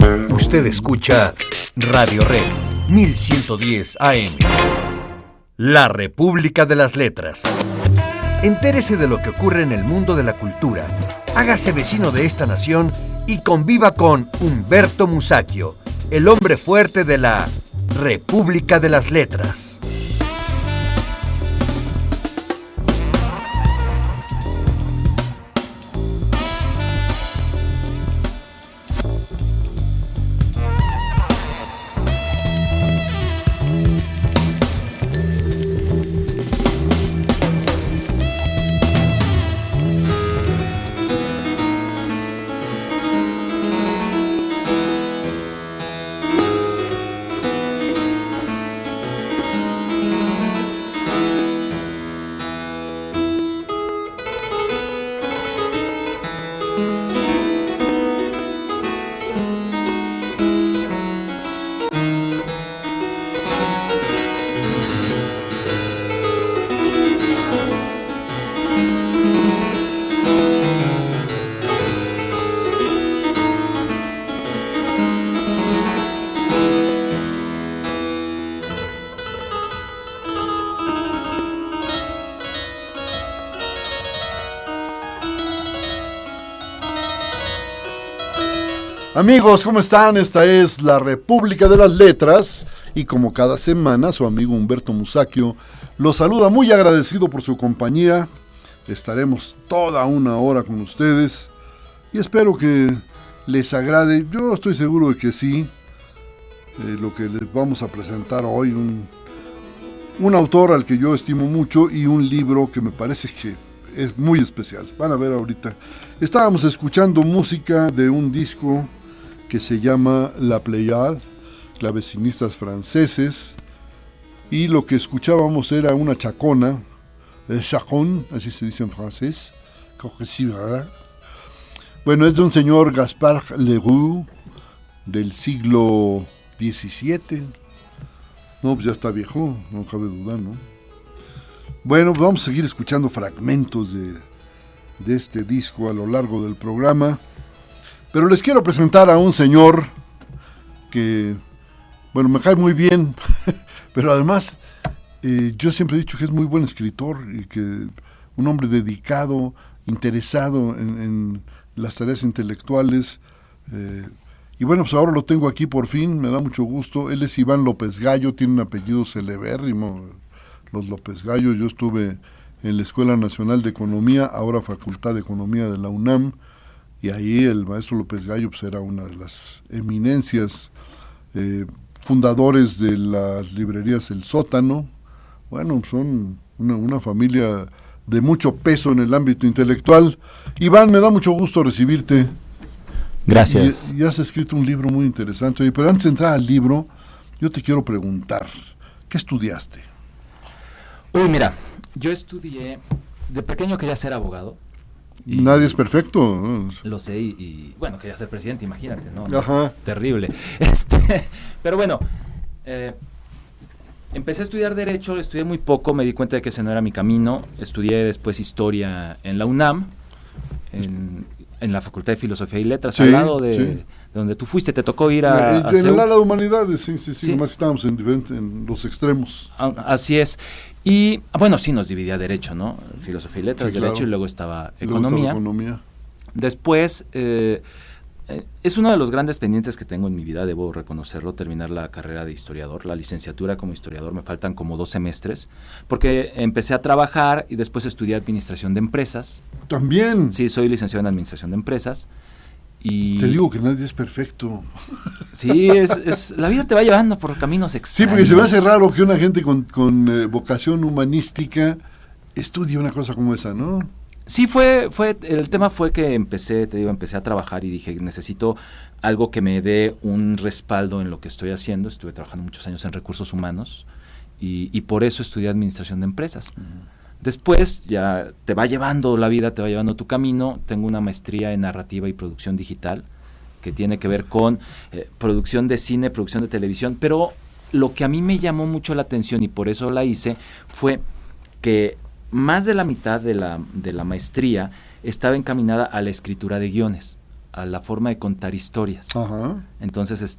Usted escucha Radio Red 1110 AM. La República de las Letras. Entérese de lo que ocurre en el mundo de la cultura. Hágase vecino de esta nación y conviva con Humberto Musacchio, el hombre fuerte de la República de las Letras. Amigos, ¿cómo están? Esta es la República de las Letras y como cada semana su amigo Humberto Musacchio los saluda muy agradecido por su compañía. Estaremos toda una hora con ustedes y espero que les agrade. Yo estoy seguro de que sí. Lo que les vamos a presentar hoy, un autor al que yo estimo mucho y un libro que me parece que es muy especial. Van a ver ahorita. Estábamos escuchando música de un disco que se llama La Pléiade, clavecinistas franceses, y lo que escuchábamos era una chacona, chacón, así se dice en francés, bueno, es de un señor Gaspard Leroux, del siglo XVII, no, pues ya está viejo, no cabe duda, ¿no? Bueno, pues vamos a seguir escuchando fragmentos de este disco a lo largo del programa. Pero les quiero presentar a un señor que, bueno, me cae muy bien, pero además yo siempre he dicho que es muy buen escritor y que un hombre dedicado, interesado en las tareas intelectuales. Y bueno, pues ahora lo tengo aquí por fin, me da mucho gusto. Él es Iván López Gallo, tiene un apellido celebérrimo, los López Gallo. Yo estuve en la Escuela Nacional de Economía, ahora Facultad de Economía de la UNAM, y ahí el maestro López Gallo pues era una de las eminencias, fundadores de las librerías El Sótano. Bueno, son una familia de mucho peso en el ámbito intelectual. Iván, me da mucho gusto recibirte. Gracias. Y has escrito un libro muy interesante. Oye, pero antes de entrar al libro, yo te quiero preguntar, ¿qué estudiaste? Uy, mira, yo estudié, de pequeño quería ser abogado. Nadie es perfecto, ¿no? Lo sé, y bueno, quería ser presidente, imagínate, ¿no? Ajá. Terrible. Pero bueno, empecé a estudiar Derecho, estudié muy poco, me di cuenta de que ese no era mi camino. Estudié después Historia en la UNAM, en la Facultad de Filosofía y Letras, sí, al lado de sí. donde tú fuiste, te tocó ir en el ala de humanidades, sí. Nomás estábamos en los extremos. Así es. Y, bueno, sí nos dividía Derecho, ¿no? Filosofía y Letras, sí, Derecho, claro. y luego estaba Economía. Economía. Después, es uno de los grandes pendientes que tengo en mi vida, debo reconocerlo, terminar la carrera de historiador, la licenciatura como historiador, me faltan como 2 semestres, porque empecé a trabajar y después estudié Administración de Empresas. ¿También? Sí, soy licenciado en Administración de Empresas. Y te digo que nadie es perfecto. Sí, la vida te va llevando por caminos extraños. Sí, porque se me hace raro que una gente con vocación humanística estudie una cosa como esa, ¿no? Sí, el tema fue que empecé a trabajar y dije, necesito algo que me dé un respaldo en lo que estoy haciendo. Estuve trabajando muchos años en recursos humanos y por eso estudié Administración de Empresas. Uh-huh. Después ya te va llevando la vida, te va llevando tu camino. Tengo una maestría en narrativa y producción digital que tiene que ver con producción de cine, producción de televisión, pero lo que a mí me llamó mucho la atención y por eso la hice fue que más de la mitad de la maestría estaba encaminada a la escritura de guiones, a la forma de contar historias. Ajá. Entonces,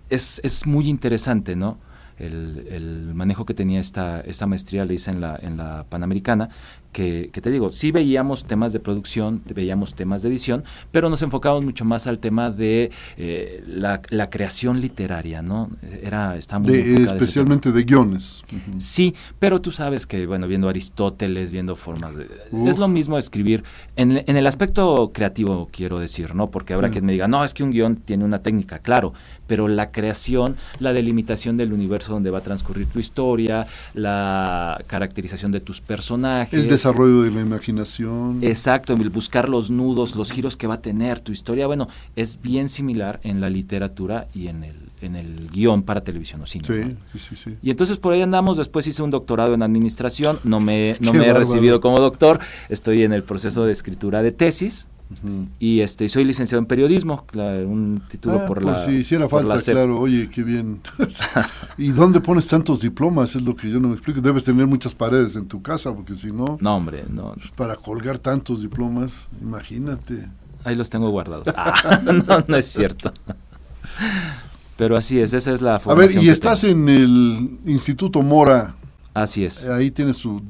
es muy interesante, ¿no? El manejo que tenía esta maestría, le hice en la Panamericana, que te digo, sí veíamos temas de producción, veíamos temas de edición, pero nos enfocábamos mucho más al tema de la creación literaria, ¿no? Estaba muy enfocada especialmente de guiones. Uh-huh. Sí, pero tú sabes que, bueno, viendo Aristóteles, viendo formas es lo mismo escribir, en el aspecto creativo, quiero decir, ¿no? Porque habrá quien me diga, no, es que un guión tiene una técnica, claro, pero la creación, la delimitación del universo donde va a transcurrir tu historia, la caracterización de tus personajes, el desarrollo de la imaginación. Exacto, el buscar los nudos, los giros que va a tener tu historia, bueno, es bien similar en la literatura y en el guión para televisión o cine. Sí, ¿no? sí. Y entonces por ahí andamos, después hice un doctorado en administración, no me he recibido como doctor, estoy en el proceso de escritura de tesis. Uh-huh. Y soy licenciado en periodismo, un título por la... Si hiciera falta, claro, oye, qué bien. ¿Y dónde pones tantos diplomas? Es lo que yo no me explico. Debes tener muchas paredes en tu casa, porque si no... No, hombre, no. Para colgar tantos diplomas, imagínate. Ahí los tengo guardados. No es cierto. Pero así es, esa es la formación. A ver, y estás en el Instituto Mora. Así es. Ahí tienes tu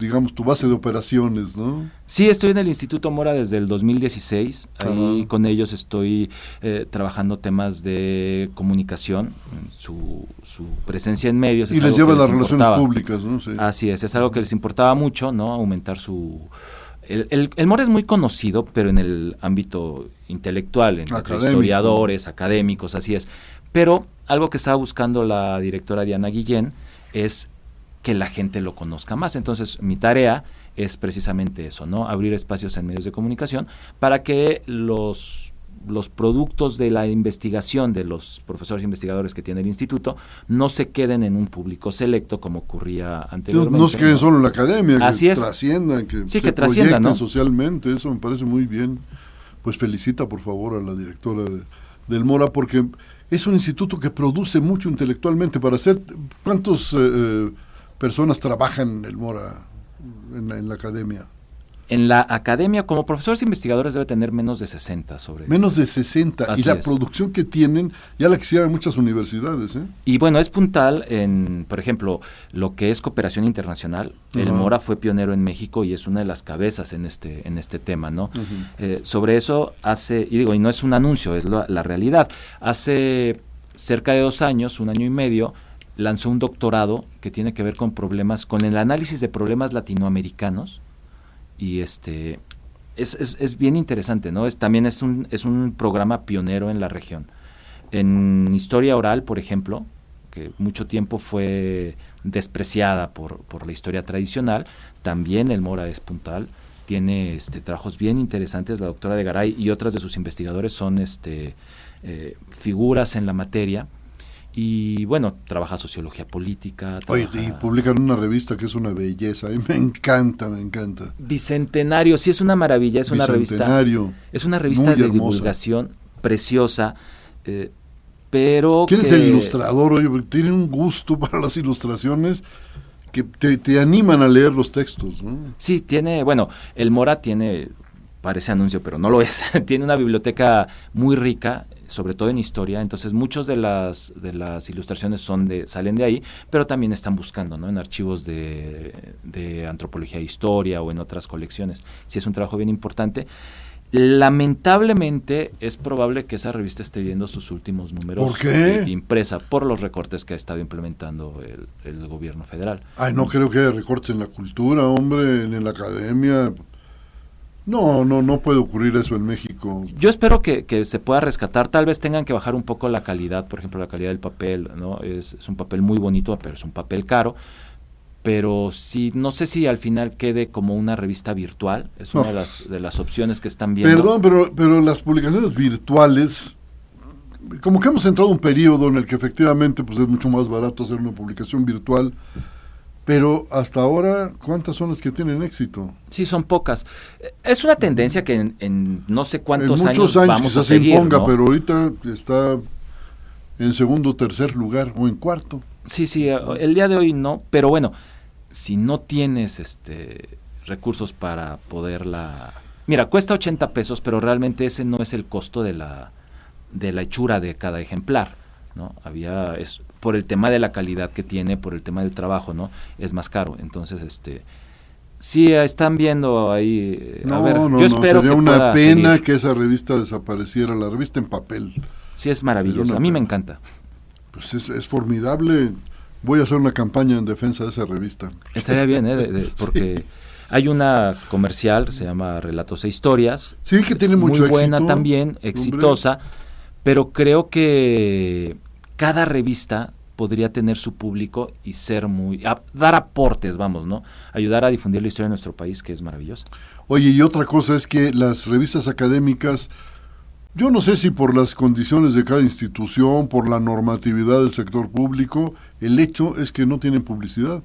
base de operaciones, ¿no? Sí, estoy en el Instituto Mora desde el 2016. Ahí con ellos estoy trabajando temas de comunicación, su presencia en medios. Y les lleva las relaciones públicas, ¿no? Sí. Así es algo que les importaba mucho, ¿no? Aumentar su... El Mora es muy conocido, pero en el ámbito intelectual, entre historiadores, académicos, así es. Pero algo que estaba buscando la directora Diana Guillén es que la gente lo conozca más. Entonces, mi tarea es precisamente eso, ¿no? Abrir espacios en medios de comunicación para que los productos de la investigación de los profesores investigadores que tiene el instituto no se queden en un público selecto como ocurría anteriormente. No se queden solo en la academia, así que trasciendan, que sí, se trasciendan, ¿no? Socialmente. Eso me parece muy bien. Pues felicita, por favor, a la directora del Mora, porque es un instituto que produce mucho intelectualmente. Para hacer, ¿cuántos personas trabajan en el Mora, en la academia? En la academia, como profesores investigadores, debe tener menos de 60 sobre... Menos de 60. Así y la es. producción que tienen, ya la quisieran muchas universidades, ¿eh? Y bueno, es puntal en, por ejemplo, lo que es cooperación internacional. Uh-huh. El Mora fue pionero en México y es una de las cabezas en este tema, ¿no? Uh-huh. Sobre eso y no es un anuncio, es la realidad. Hace cerca de 2 años, 1 año y medio, lanzó un doctorado que tiene que ver con el análisis de problemas latinoamericanos. Y es bien interesante, ¿no? También es un programa pionero en la región. En historia oral, por ejemplo, que mucho tiempo fue despreciada por la historia tradicional, también el Mora es puntal, tiene trabajos bien interesantes. La doctora de Garay y otras de sus investigadores son figuras en la materia. Y bueno, trabaja sociología política. Oye, y publican una revista que es una belleza, a mí me encanta. Bicentenario, sí, es una maravilla, es una revista de divulgación preciosa, pero ¿quién es el ilustrador? Oye, tiene un gusto para las ilustraciones que te animan a leer los textos, ¿no? Sí, el Mora tiene, parece anuncio, pero no lo es, tiene una biblioteca muy rica, sobre todo en historia. Entonces muchos de las ilustraciones salen de ahí, pero también están buscando, ¿no? En archivos de antropología e historia o en otras colecciones. Sí, es un trabajo bien importante. Lamentablemente es probable que esa revista esté viendo sus últimos números. ¿Por qué? Impresa por los recortes que ha estado implementando el gobierno federal. No creo que haya recortes en la cultura, hombre, en la academia. No puede ocurrir eso en México. Yo espero que se pueda rescatar. Tal vez tengan que bajar un poco la calidad, por ejemplo, la calidad del papel, ¿no? Es un papel muy bonito, pero es un papel caro. Pero no sé si al final quede como una revista virtual. Es una de las opciones que están viendo. Perdón, pero las publicaciones virtuales, como que hemos entrado en un periodo en el que efectivamente pues es mucho más barato hacer una publicación virtual. Pero hasta ahora, ¿cuántas son las que tienen éxito? Sí, son pocas. Es una tendencia que en no sé cuántos años vamos a seguir. En muchos años quizás se imponga, ¿no? Pero ahorita está en segundo o tercer lugar, o en cuarto. Sí, el día de hoy no, pero bueno, si no tienes recursos para poderla Mira, cuesta 80 pesos, pero realmente ese no es el costo de la hechura de cada ejemplar, ¿no? Es por el tema de la calidad que tiene, por el tema del trabajo, ¿no? Es más caro. Entonces, sí están viendo ahí. Yo espero sería que una pueda pena seguir. que esa revista desapareciera, la revista en papel. Sí, es maravilloso. A mí me encanta. Pues es formidable. Voy a hacer una campaña en defensa de esa revista. Estaría bien, porque sí. Hay una comercial, se llama Relatos e Historias. Sí, que tiene mucho muy buena éxito, también, exitosa, pero creo que cada revista podría tener su público y ser dar aportes, ¿no? Ayudar a difundir la historia de nuestro país, que es maravillosa. Oye, y otra cosa es que las revistas académicas, yo no sé si por las condiciones de cada institución, por la normatividad del sector público, el hecho es que no tienen publicidad,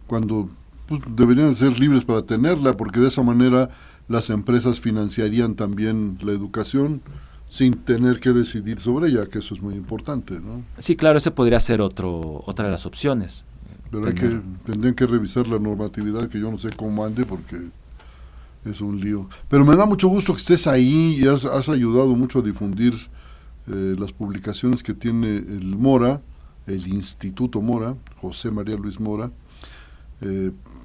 cuando pues, deberían ser libres para tenerla, porque de esa manera las empresas financiarían también la educación sin tener que decidir sobre ella, que eso es muy importante, ¿no? Sí, claro, ese podría ser otra de las opciones. Pero tendrían que revisar la normatividad, que yo no sé cómo ande, porque es un lío. Pero me da mucho gusto que estés ahí y has ayudado mucho a difundir las publicaciones que tiene el Mora, el Instituto Mora, José María Luis Mora,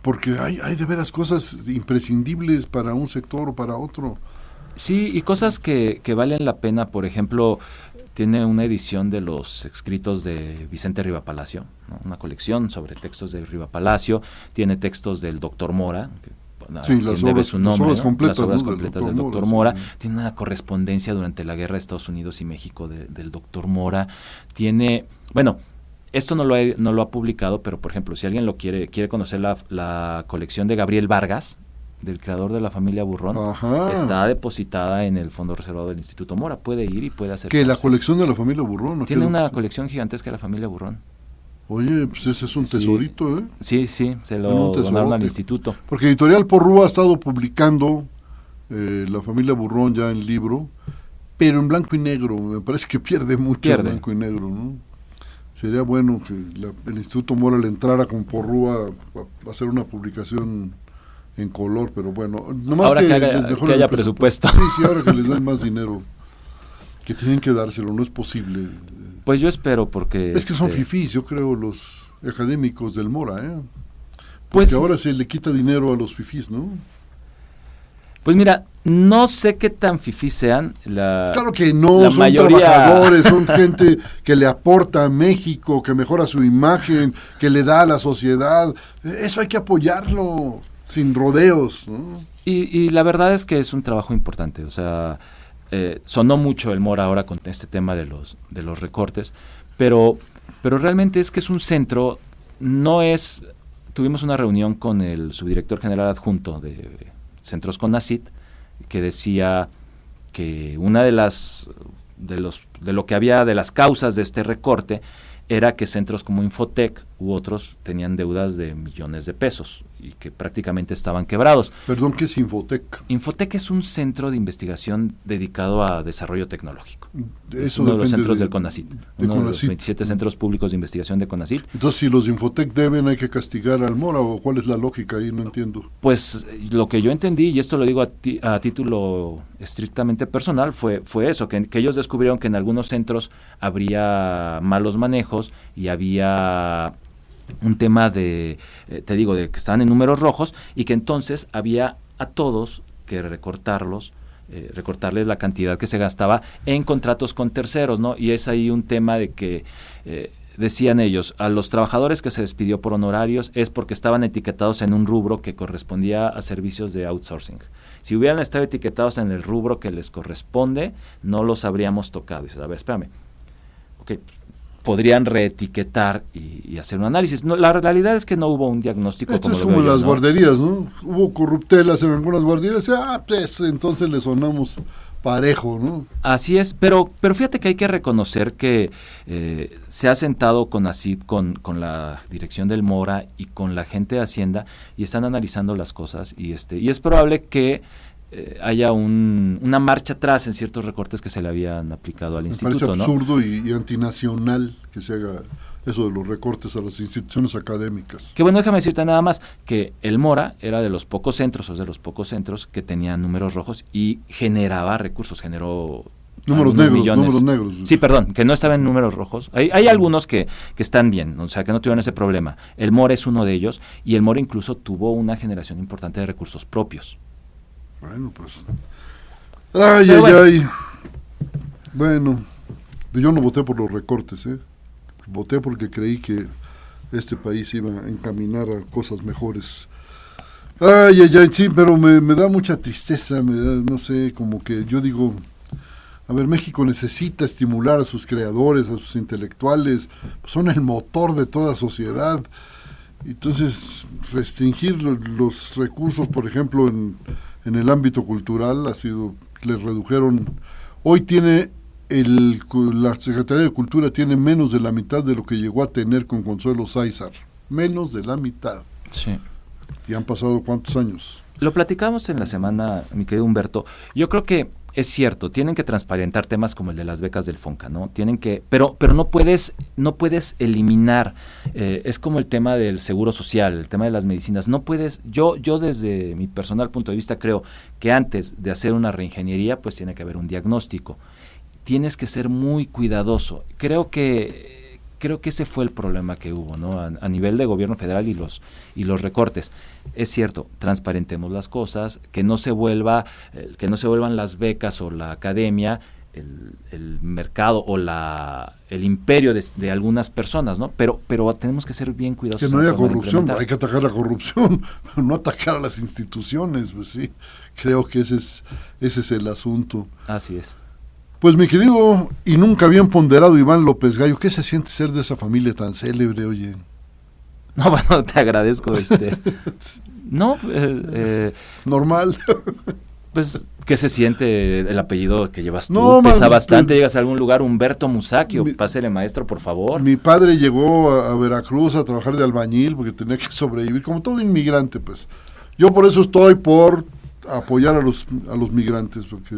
porque hay de veras cosas imprescindibles para un sector o para otro. Sí, y cosas que valen la pena. Por ejemplo, tiene una edición de los escritos de Vicente Rivapalacio, ¿no? Una colección sobre textos de Rivapalacio, tiene textos del doctor Mora, sí, las obras completas, las obras ¿no? completas del doctor Mora. Sí. Tiene una correspondencia durante la guerra de Estados Unidos y México del doctor Mora. Tiene, esto no lo ha publicado, pero por ejemplo, si alguien quiere conocer la colección de Gabriel Vargas, del creador de la familia Burrón, está depositada en el fondo reservado del Instituto Mora. Puede ir y puede hacer. ¿Que la colección de la familia Burrón? Tiene una colección gigantesca de la familia Burrón. Oye, pues ese es un tesorito, ¿eh? Sí, se lo donaron al instituto. Porque Editorial Porrúa ha estado publicando la familia Burrón ya en libro, pero en blanco y negro. Me parece que pierde mucho en blanco y negro, ¿no? Sería bueno que el Instituto Mora le entrara con Porrúa a hacer una publicación en color, pero bueno, nomás ahora que haya presupuesto. Sí, ahora que les den más dinero, que tienen que dárselo, no es posible. Pues yo espero, porque es que son fifís, yo creo, los académicos del Mora, porque pues ahora se le quita dinero a los fifís, ¿no? Pues mira, no sé qué tan fifís sean. Claro que no, la son mayoría... trabajadores, son gente que le aporta a México, que mejora su imagen, que le da a la sociedad. Eso hay que apoyarlo, sin rodeos, ¿no? Y la verdad es que es un trabajo importante, o sea, sonó mucho el Mora ahora con este tema de los recortes, pero realmente es que es un centro, tuvimos una reunión con el subdirector general adjunto de Centros CONACYT, que decía que una de las causas de este recorte era que centros como Infotec u otros tenían deudas de millones de pesos y que prácticamente estaban quebrados. Perdón, ¿qué es Infotec? Infotec es un centro de investigación dedicado a desarrollo tecnológico. Es uno de los centros del CONACYT, uno de los 27 centros públicos de investigación de CONACYT. Entonces, si los de Infotec deben, ¿hay que castigar al Mora o cuál es la lógica ahí? No entiendo. Pues lo que yo entendí, y esto lo digo a título estrictamente personal, fue eso, que ellos descubrieron que en algunos centros habría malos manejos y había un tema de que estaban en números rojos y que entonces había a todos que recortarles la cantidad que se gastaba en contratos con terceros, ¿no? Y es ahí un tema de que decían ellos, a los trabajadores que se despidió por honorarios es porque estaban etiquetados en un rubro que correspondía a servicios de outsourcing. Si hubieran estado etiquetados en el rubro que les corresponde, no los habríamos tocado. Y dices, a ver, espérame. Ok, podrían reetiquetar y hacer un análisis. No, la realidad es que no hubo un diagnóstico. Esto es como las guarderías, ¿no? Hubo corruptelas en algunas guarderías, pues entonces le sonamos parejo, ¿no? Así es, pero fíjate que hay que reconocer que se ha sentado CONACYT con la dirección del Mora y con la gente de Hacienda y están analizando las cosas y es probable que haya una marcha atrás en ciertos recortes que se le habían aplicado al instituto, parece ¿no? absurdo y antinacional que se haga eso de los recortes a las instituciones académicas. Que bueno, déjame decirte nada más, que el Mora era de los pocos centros, que tenían números rojos y generaba recursos, generó números negros. Sí, perdón, que no estaba en números rojos. Hay algunos que están bien, o sea, que no tuvieron ese problema. El Mora es uno de ellos, y el Mora incluso tuvo una generación importante de recursos propios. Bueno, pues... Ay. Bueno, yo no voté por los recortes, voté porque creí que este país iba a encaminar a cosas mejores. Sí, pero me da mucha tristeza, me da, no sé, como que yo digo, a ver, México necesita estimular a sus creadores, a sus intelectuales, son el motor de toda sociedad. Entonces, restringir los recursos, por ejemplo, en el ámbito cultural, les redujeron, hoy tiene la Secretaría de Cultura tiene menos de la mitad de lo que llegó a tener con Consuelo Sáizar, menos de la mitad. Sí. ¿Y han pasado cuántos años? Lo platicamos en la semana, mi querido Humberto. Yo creo que es cierto, tienen que transparentar temas como el de las becas del FONCA, ¿no? Tienen que, pero no puedes eliminar, es como el tema del seguro social, el tema de las medicinas, no puedes, yo desde mi personal punto de vista creo que antes de hacer una reingeniería, pues tiene que haber un diagnóstico. Tienes que ser muy cuidadoso. Creo que ese fue el problema que hubo, ¿no? A nivel de gobierno federal y los recortes. Es cierto, transparentemos las cosas, que no se vuelvan las becas o la academia el mercado o el imperio de algunas personas, ¿no? Pero tenemos que ser bien cuidadosos. Que no haya corrupción, hay que atacar la corrupción, no atacar a las instituciones, pues sí. Creo que ese es el asunto. Así es. Pues mi querido y nunca bien ponderado Iván López Gallo, ¿qué se siente ser de esa familia tan célebre, oye? No, bueno, te agradezco, no, normal. Pues, ¿qué se siente el apellido que llevas tú? No, Pesa bastante, llegas a algún lugar, Humberto Musacchio, pásele maestro, por favor. Mi padre llegó a Veracruz a trabajar de albañil porque tenía que sobrevivir, como todo inmigrante, pues. Yo por eso estoy por apoyar a los migrantes, porque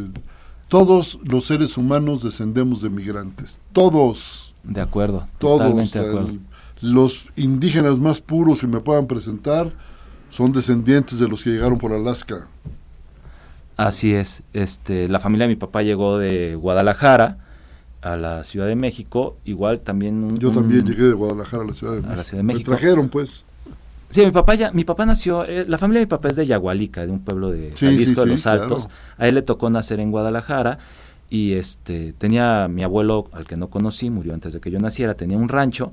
todos los seres humanos descendemos de migrantes, todos. De acuerdo, todos, totalmente de acuerdo. Los indígenas más puros que me puedan presentar son descendientes de los que llegaron por Alaska. Así es, la familia de mi papá llegó de Guadalajara a la Ciudad de México, igual también... Yo también llegué de Guadalajara a la Ciudad de México. Me trajeron, pues. Sí, mi papá nació, la familia de mi papá es de Yagualica, de un pueblo de Jalisco, de Los Altos. Claro. A él le tocó nacer en Guadalajara y tenía mi abuelo, al que no conocí, murió antes de que yo naciera, tenía un rancho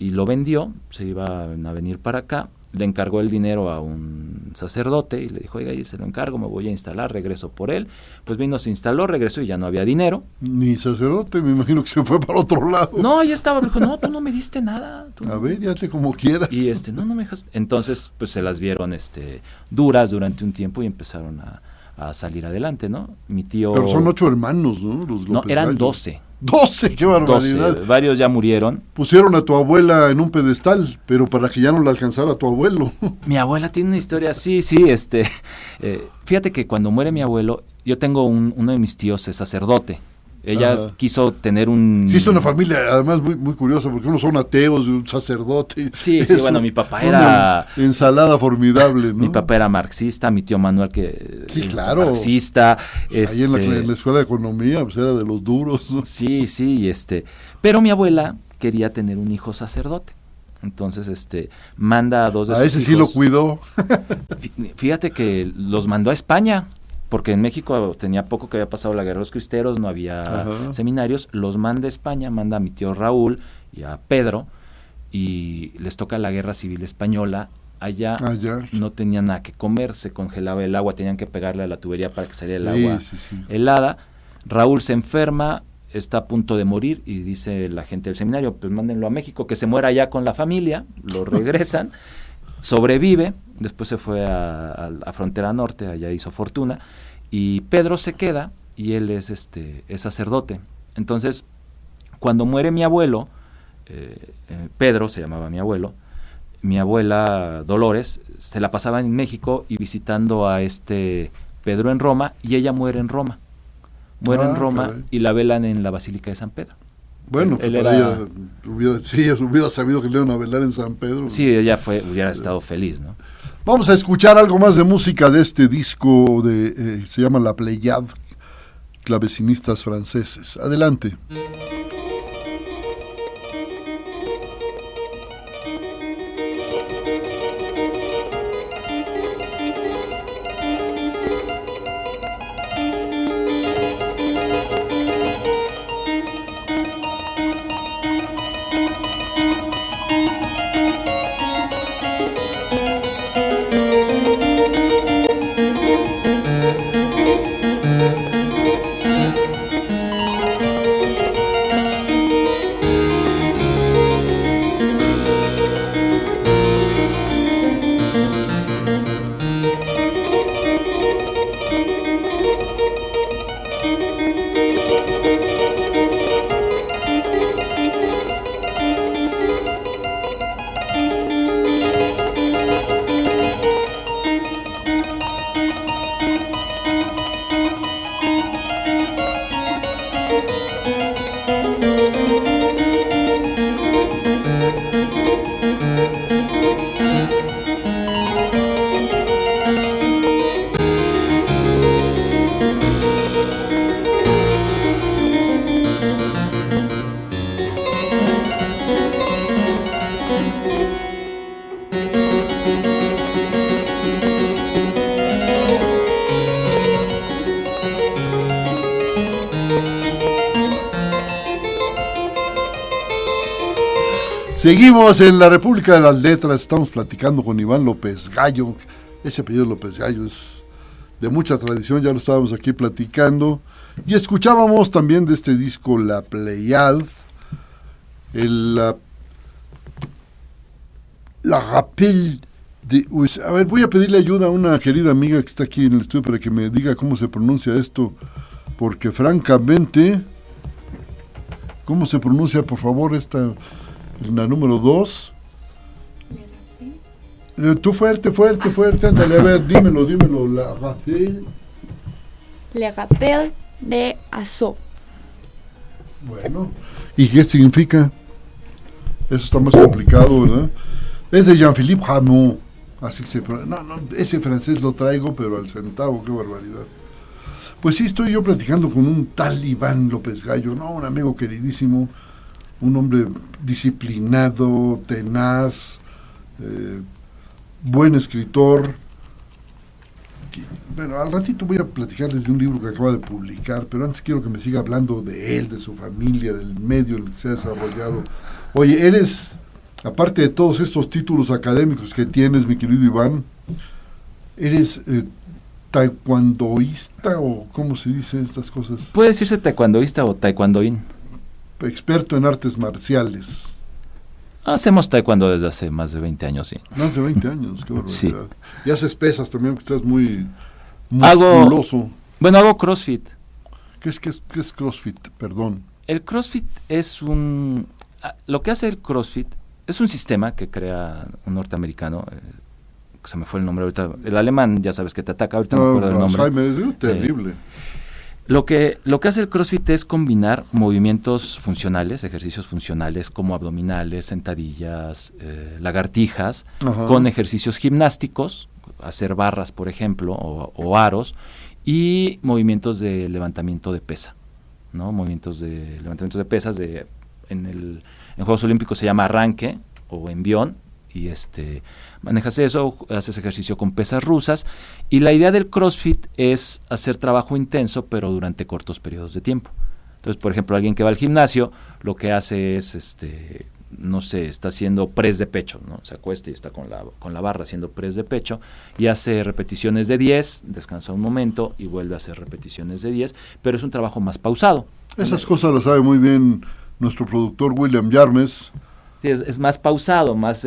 y lo vendió, se iba a venir para acá, le encargó el dinero a un sacerdote y le dijo, oiga, y se lo encargo, me voy a instalar, regreso por él. Pues vino, se instaló, regresó y ya no había dinero. Ni sacerdote, me imagino que se fue para otro lado. No, ya estaba, me dijo, no, tú no me diste nada. A ver, ya te como quieras. Y no me dejas. Entonces, pues se las vieron duras durante un tiempo y empezaron a salir adelante, ¿no? Mi tío... Pero son 8 hermanos, ¿no? Los López no, eran Gallo. 12. 12, qué barbaridad. 12, varios ya murieron. Pusieron a tu abuela en un pedestal, pero para que ya no la alcanzara a tu abuelo. Mi abuela tiene una historia así, sí, fíjate que cuando muere mi abuelo, yo tengo uno de mis tíos es sacerdote. Ella quiso tener un... Sí, es una familia además muy, muy curiosa, porque unos son ateos, un sacerdote. Sí, bueno, mi papá era... ensalada formidable, ¿no? Mi papá era marxista, mi tío Manuel que... Sí, claro. Marxista. Ahí en la escuela de economía, pues era de los duros, ¿no? Sí, pero mi abuela quería tener un hijo sacerdote. Entonces, manda a 2 de sus hijos. A ese sí lo cuidó. Fíjate que los mandó a España. Porque en México tenía poco que había pasado la guerra de los cristeros, no había seminarios, los manda a España, manda a mi tío Raúl y a Pedro, y les toca la guerra civil española. Allá no tenían nada que comer, se congelaba el agua, tenían que pegarle a la tubería para que saliera el agua helada. Raúl se enferma, está a punto de morir, y dice la gente del seminario, pues mándenlo a México, que se muera allá con la familia, lo regresan. Sobrevive, después se fue a Frontera Norte, allá hizo fortuna, y Pedro se queda, y él es sacerdote. Entonces, cuando muere mi abuelo, Pedro se llamaba mi abuelo, mi abuela Dolores se la pasaba en México y visitando a Pedro en Roma, y ella muere en Roma. Muere en Roma, caray. Y la velan en la Basílica de San Pedro. Bueno, él para era... ella hubiera sabido que le iban a velar en San Pedro. Sí, ella hubiera estado feliz, ¿no? Vamos a escuchar algo más de música de este disco, se llama La Pléiade, clavecinistas franceses. Adelante. Seguimos en la República de las Letras, estamos platicando con Iván López Gallo. Ese apellido López Gallo es de mucha tradición, ya lo estábamos aquí platicando. Y escuchábamos también de este disco La Pléiade, la Rapel de... A ver, voy a pedirle ayuda a una querida amiga que está aquí en el estudio para que me diga cómo se pronuncia esto, porque francamente, ¿cómo se pronuncia, por favor, esta... La número 2. Tú fuerte, ándale, a ver, dímelo, la Rapel. Le Rapel de Azov. Bueno, ¿y qué significa? Eso está más complicado, ¿verdad? Es de Jean-Philippe Rameau, así que ese francés lo traigo, pero al centavo, qué barbaridad. Pues sí, estoy yo platicando con un tal Iván López Gallo, ¿no? Un amigo queridísimo, un hombre disciplinado, tenaz, buen escritor. Bueno, al ratito voy a platicarles de un libro que acaba de publicar, pero antes quiero que me siga hablando de él, de su familia, del medio en el que se ha desarrollado. Oye, eres, aparte de todos estos títulos académicos que tienes, mi querido Iván, ¿eres taekwondoísta o cómo se dice estas cosas? Puede decirse taekwondoísta o taekwondoín. Experto en artes marciales. Hacemos taekwondo desde hace más de 20 años, sí. Más de 20 años, qué barbaridad. Sí. Y haces pesas también, porque estás muy musculoso. Hago CrossFit. ¿Qué es CrossFit? Perdón. El CrossFit es lo que hace el CrossFit es un sistema que crea un norteamericano, se me fue el nombre ahorita, el alemán, ya sabes que te ataca, ahorita no me acuerdo del nombre. Alzheimer, es terrible. Lo que hace el CrossFit es combinar movimientos funcionales, ejercicios funcionales como abdominales, sentadillas, lagartijas, Ajá, con ejercicios gimnásticos, hacer barras, por ejemplo, o aros, y movimientos de levantamiento de pesa, ¿no? Movimientos de levantamiento de pesas en Juegos Olímpicos se llama arranque o envión, y manejas eso, haces ejercicio con pesas rusas, y la idea del CrossFit es hacer trabajo intenso pero durante cortos periodos de tiempo. Entonces, por ejemplo, alguien que va al gimnasio lo que hace es no sé, está haciendo press de pecho, ¿no? Se acuesta y está con la barra haciendo press de pecho y hace repeticiones de 10, descansa un momento y vuelve a hacer repeticiones de 10, pero es un trabajo más pausado. Esas cosas las sabe muy bien nuestro productor William Yarmes. Sí, es más pausado, más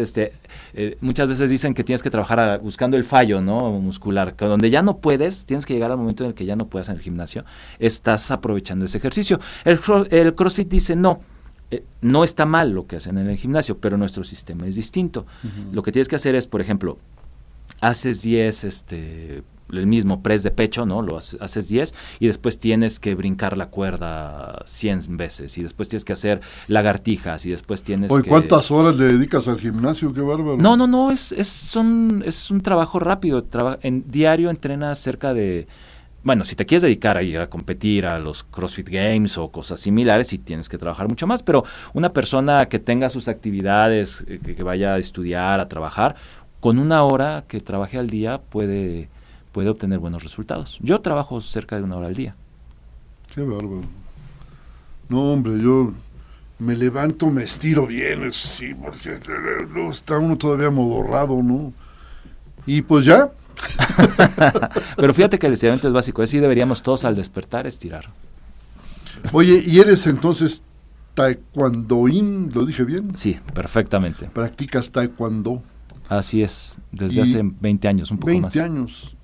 muchas veces dicen que tienes que trabajar buscando el fallo, ¿no? Muscular, que donde ya no puedes, tienes que llegar al momento en el que ya no puedas en el gimnasio, estás aprovechando ese ejercicio. El CrossFit dice no está mal lo que hacen en el gimnasio, pero nuestro sistema es distinto. Uh-huh. Lo que tienes que hacer es, por ejemplo, haces 10, el mismo press de pecho, ¿no? Lo haces 10 y después tienes que brincar la cuerda 100 veces y después tienes que hacer lagartijas y después tienes Oye, que... ¿cuántas horas le dedicas al gimnasio? ¡Qué bárbaro! No, es un trabajo rápido. En diario entrenas cerca de... Bueno, si te quieres dedicar a ir a competir a los CrossFit Games o cosas similares, sí tienes que trabajar mucho más, pero una persona que tenga sus actividades, que vaya a estudiar, a trabajar, con 1 hora que trabaje al día puede obtener buenos resultados. Yo trabajo cerca de 1 hora al día. ¡Qué bárbaro! No, hombre, yo me levanto, me estiro bien, sí, porque luego está uno todavía modorrado, ¿no? Y pues ya. Pero fíjate que el estiramiento es básico, sí deberíamos todos al despertar estirar. Oye, ¿y eres entonces taekwondoín? ¿Lo dije bien? Sí, perfectamente. ¿Practicas taekwondo? Así es, desde hace 20 años, un poco 20 más. 20 años.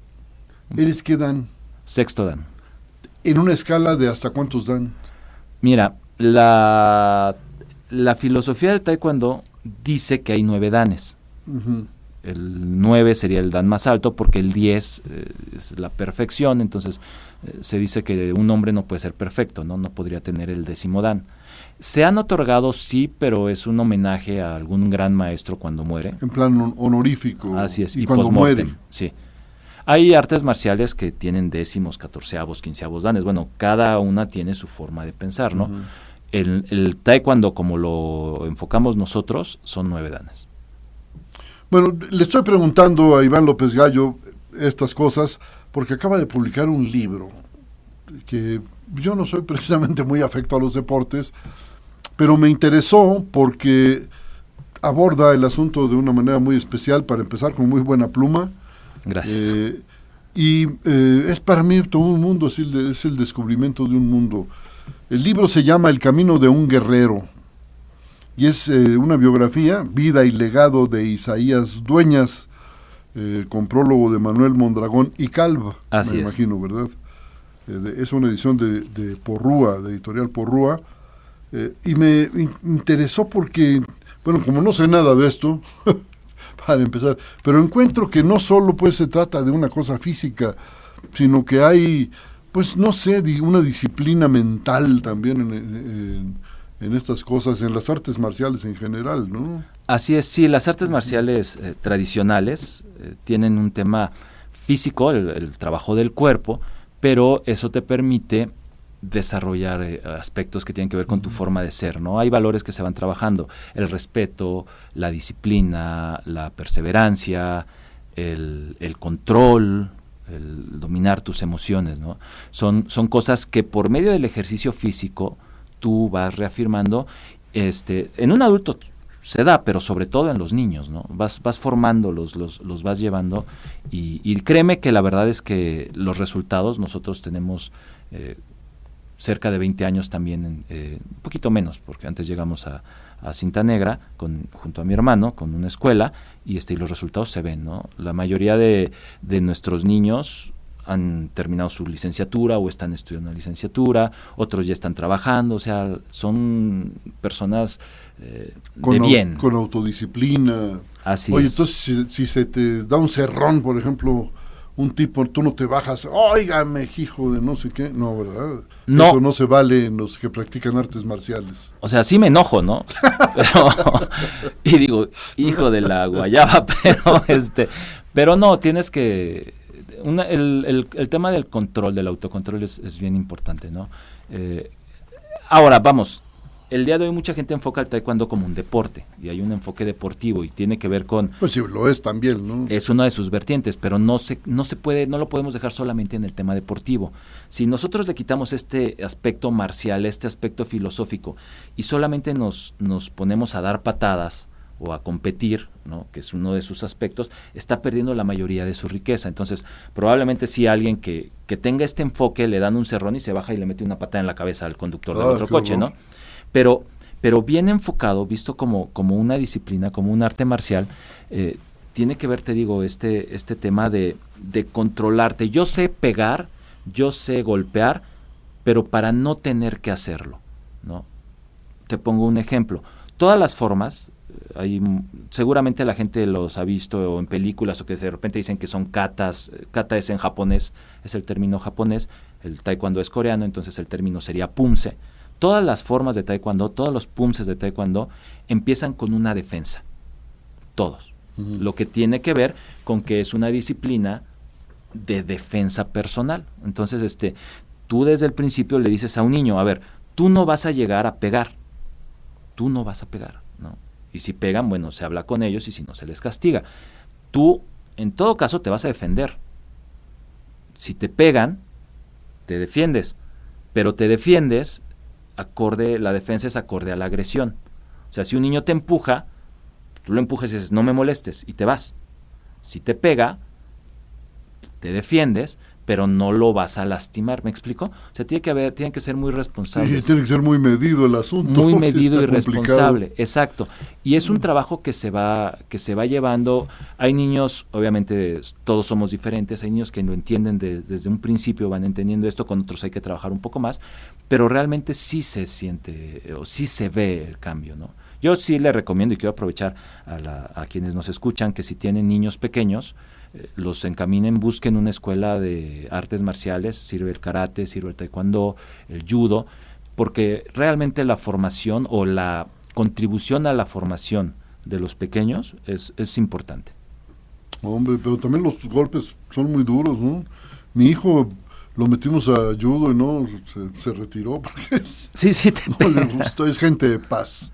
¿Eres qué dan? Sexto dan. ¿En una escala de hasta cuántos dan? Mira, la filosofía del taekwondo dice que hay 9 danes. Uh-huh. El 9 sería el dan más alto porque el 10 es la perfección, entonces se dice que un hombre no puede ser perfecto, no podría tener el 10º dan. Se han otorgado, sí, pero es un homenaje a algún gran maestro cuando muere. En plan honorífico. Así es, y cuando muere. Sí. Hay artes marciales que tienen 10º, 14º, 15º danes. Bueno, cada una tiene su forma de pensar, ¿no? Uh-huh. El taekwondo, como lo enfocamos nosotros, son 9 danes. Bueno, le estoy preguntando a Iván López Gallo estas cosas porque acaba de publicar un libro que yo no soy precisamente muy afecto a los deportes, pero me interesó porque aborda el asunto de una manera muy especial, para empezar con muy buena pluma. Gracias. Es para mí todo un mundo, es el descubrimiento de un mundo. El libro se llama El camino de un guerrero y es una biografía, vida y legado de Isaías Dueñas, con prólogo de Manuel Mondragón y Calva. Así me es. Imagino, ¿verdad? Es una edición de Porrúa, de Editorial Porrúa, y me interesó porque, bueno, como no sé nada de esto, para empezar, pero encuentro que no solo pues se trata de una cosa física, sino que hay, pues no sé, una disciplina mental también en estas cosas, en las artes marciales en general, ¿no? Así es, sí, las artes marciales tradicionales tienen un tema físico, el trabajo del cuerpo, pero eso te permite desarrollar aspectos que tienen que ver con tu forma de ser, ¿no? Hay valores que se van trabajando, el respeto, la disciplina, la perseverancia, el control, el dominar tus emociones, ¿no? Son cosas que por medio del ejercicio físico tú vas reafirmando. En un adulto se da, pero sobre todo en los niños, ¿no? Vas formándolos, los vas llevando y créeme que la verdad es que los resultados, nosotros tenemos cerca de 20 años también, un poquito menos, porque antes llegamos a Cinta Negra junto a mi hermano con una escuela y los resultados se ven, ¿no? La mayoría de nuestros niños han terminado su licenciatura o están estudiando una licenciatura, otros ya están trabajando, o sea, son personas de bien. Con autodisciplina. Así Oye, es. entonces si se te da un cerrón, por ejemplo, un tipo, tú no te bajas, óigame, hijo de no sé qué, no, ¿verdad? No. Eso no se vale en los que practican artes marciales. O sea, sí me enojo, ¿no? Y digo, hijo de la guayaba, pero no, tienes que... el tema del control, del autocontrol es bien importante, ¿no? Ahora, vamos, el día de hoy mucha gente enfoca el taekwondo como un deporte, y hay un enfoque deportivo, y tiene que ver con... Pues sí, lo es también, ¿no? Es una de sus vertientes, pero no lo podemos dejar solamente en el tema deportivo. Si nosotros le quitamos este aspecto marcial, este aspecto filosófico, y solamente nos ponemos a dar patadas, o a competir, ¿no? Que es uno de sus aspectos, está perdiendo la mayoría de su riqueza. Entonces, probablemente si alguien que tenga este enfoque, le dan un cerrón y se baja y le mete una patada en la cabeza al conductor del otro coche, ¿no? Pero bien enfocado, visto como una disciplina, como un arte marcial, tiene que ver, te digo, este tema de controlarte. Yo sé pegar, yo sé golpear, pero para no tener que hacerlo, ¿no? Te pongo un ejemplo. todas las formas, seguramente la gente los ha visto en películas o que de repente dicen que son katas. Kata es en japonés, es el término japonés, el taekwondo es coreano, entonces el término sería pumse. Todas las formas de taekwondo, todos los pumses de taekwondo empiezan con una defensa, todos. Lo que tiene que ver con que es una disciplina de defensa personal. Entonces, tú desde el principio le dices a un niño, a ver, tú no vas a llegar a pegar, tú no vas a pegar, ¿no? Y si pegan, bueno, se habla con ellos y si no, se les castiga. Tú, en todo caso, te vas a defender. Si te pegan, te defiendes, pero te defiendes la defensa es acorde a la agresión. O sea, si un niño te empuja, tú lo empujas y dices, no me molestes, y te vas. Si te pega, te defiendes, pero no lo vas a lastimar, ¿me explico? O sea, tienen que ser muy responsables. Sí, tiene que ser muy medido el asunto. Muy medido y complicado. responsable, exacto. Y es un trabajo que se va llevando. Hay niños, obviamente todos somos diferentes, hay niños que lo entienden desde un principio, van entendiendo esto, con otros hay que trabajar un poco más, pero realmente sí se siente, o sí se ve el cambio, ¿no? Yo sí le recomiendo y quiero aprovechar a quienes nos escuchan que si tienen niños pequeños, los encaminen, busquen una escuela de artes marciales, sirve el karate, sirve el taekwondo, el judo, porque realmente la formación o la contribución a la formación de los pequeños es importante. Hombre, pero también los golpes son muy duros, ¿no? Mi hijo lo metimos a judo y no, se retiró porque Sí, no le gustó, es gente de paz.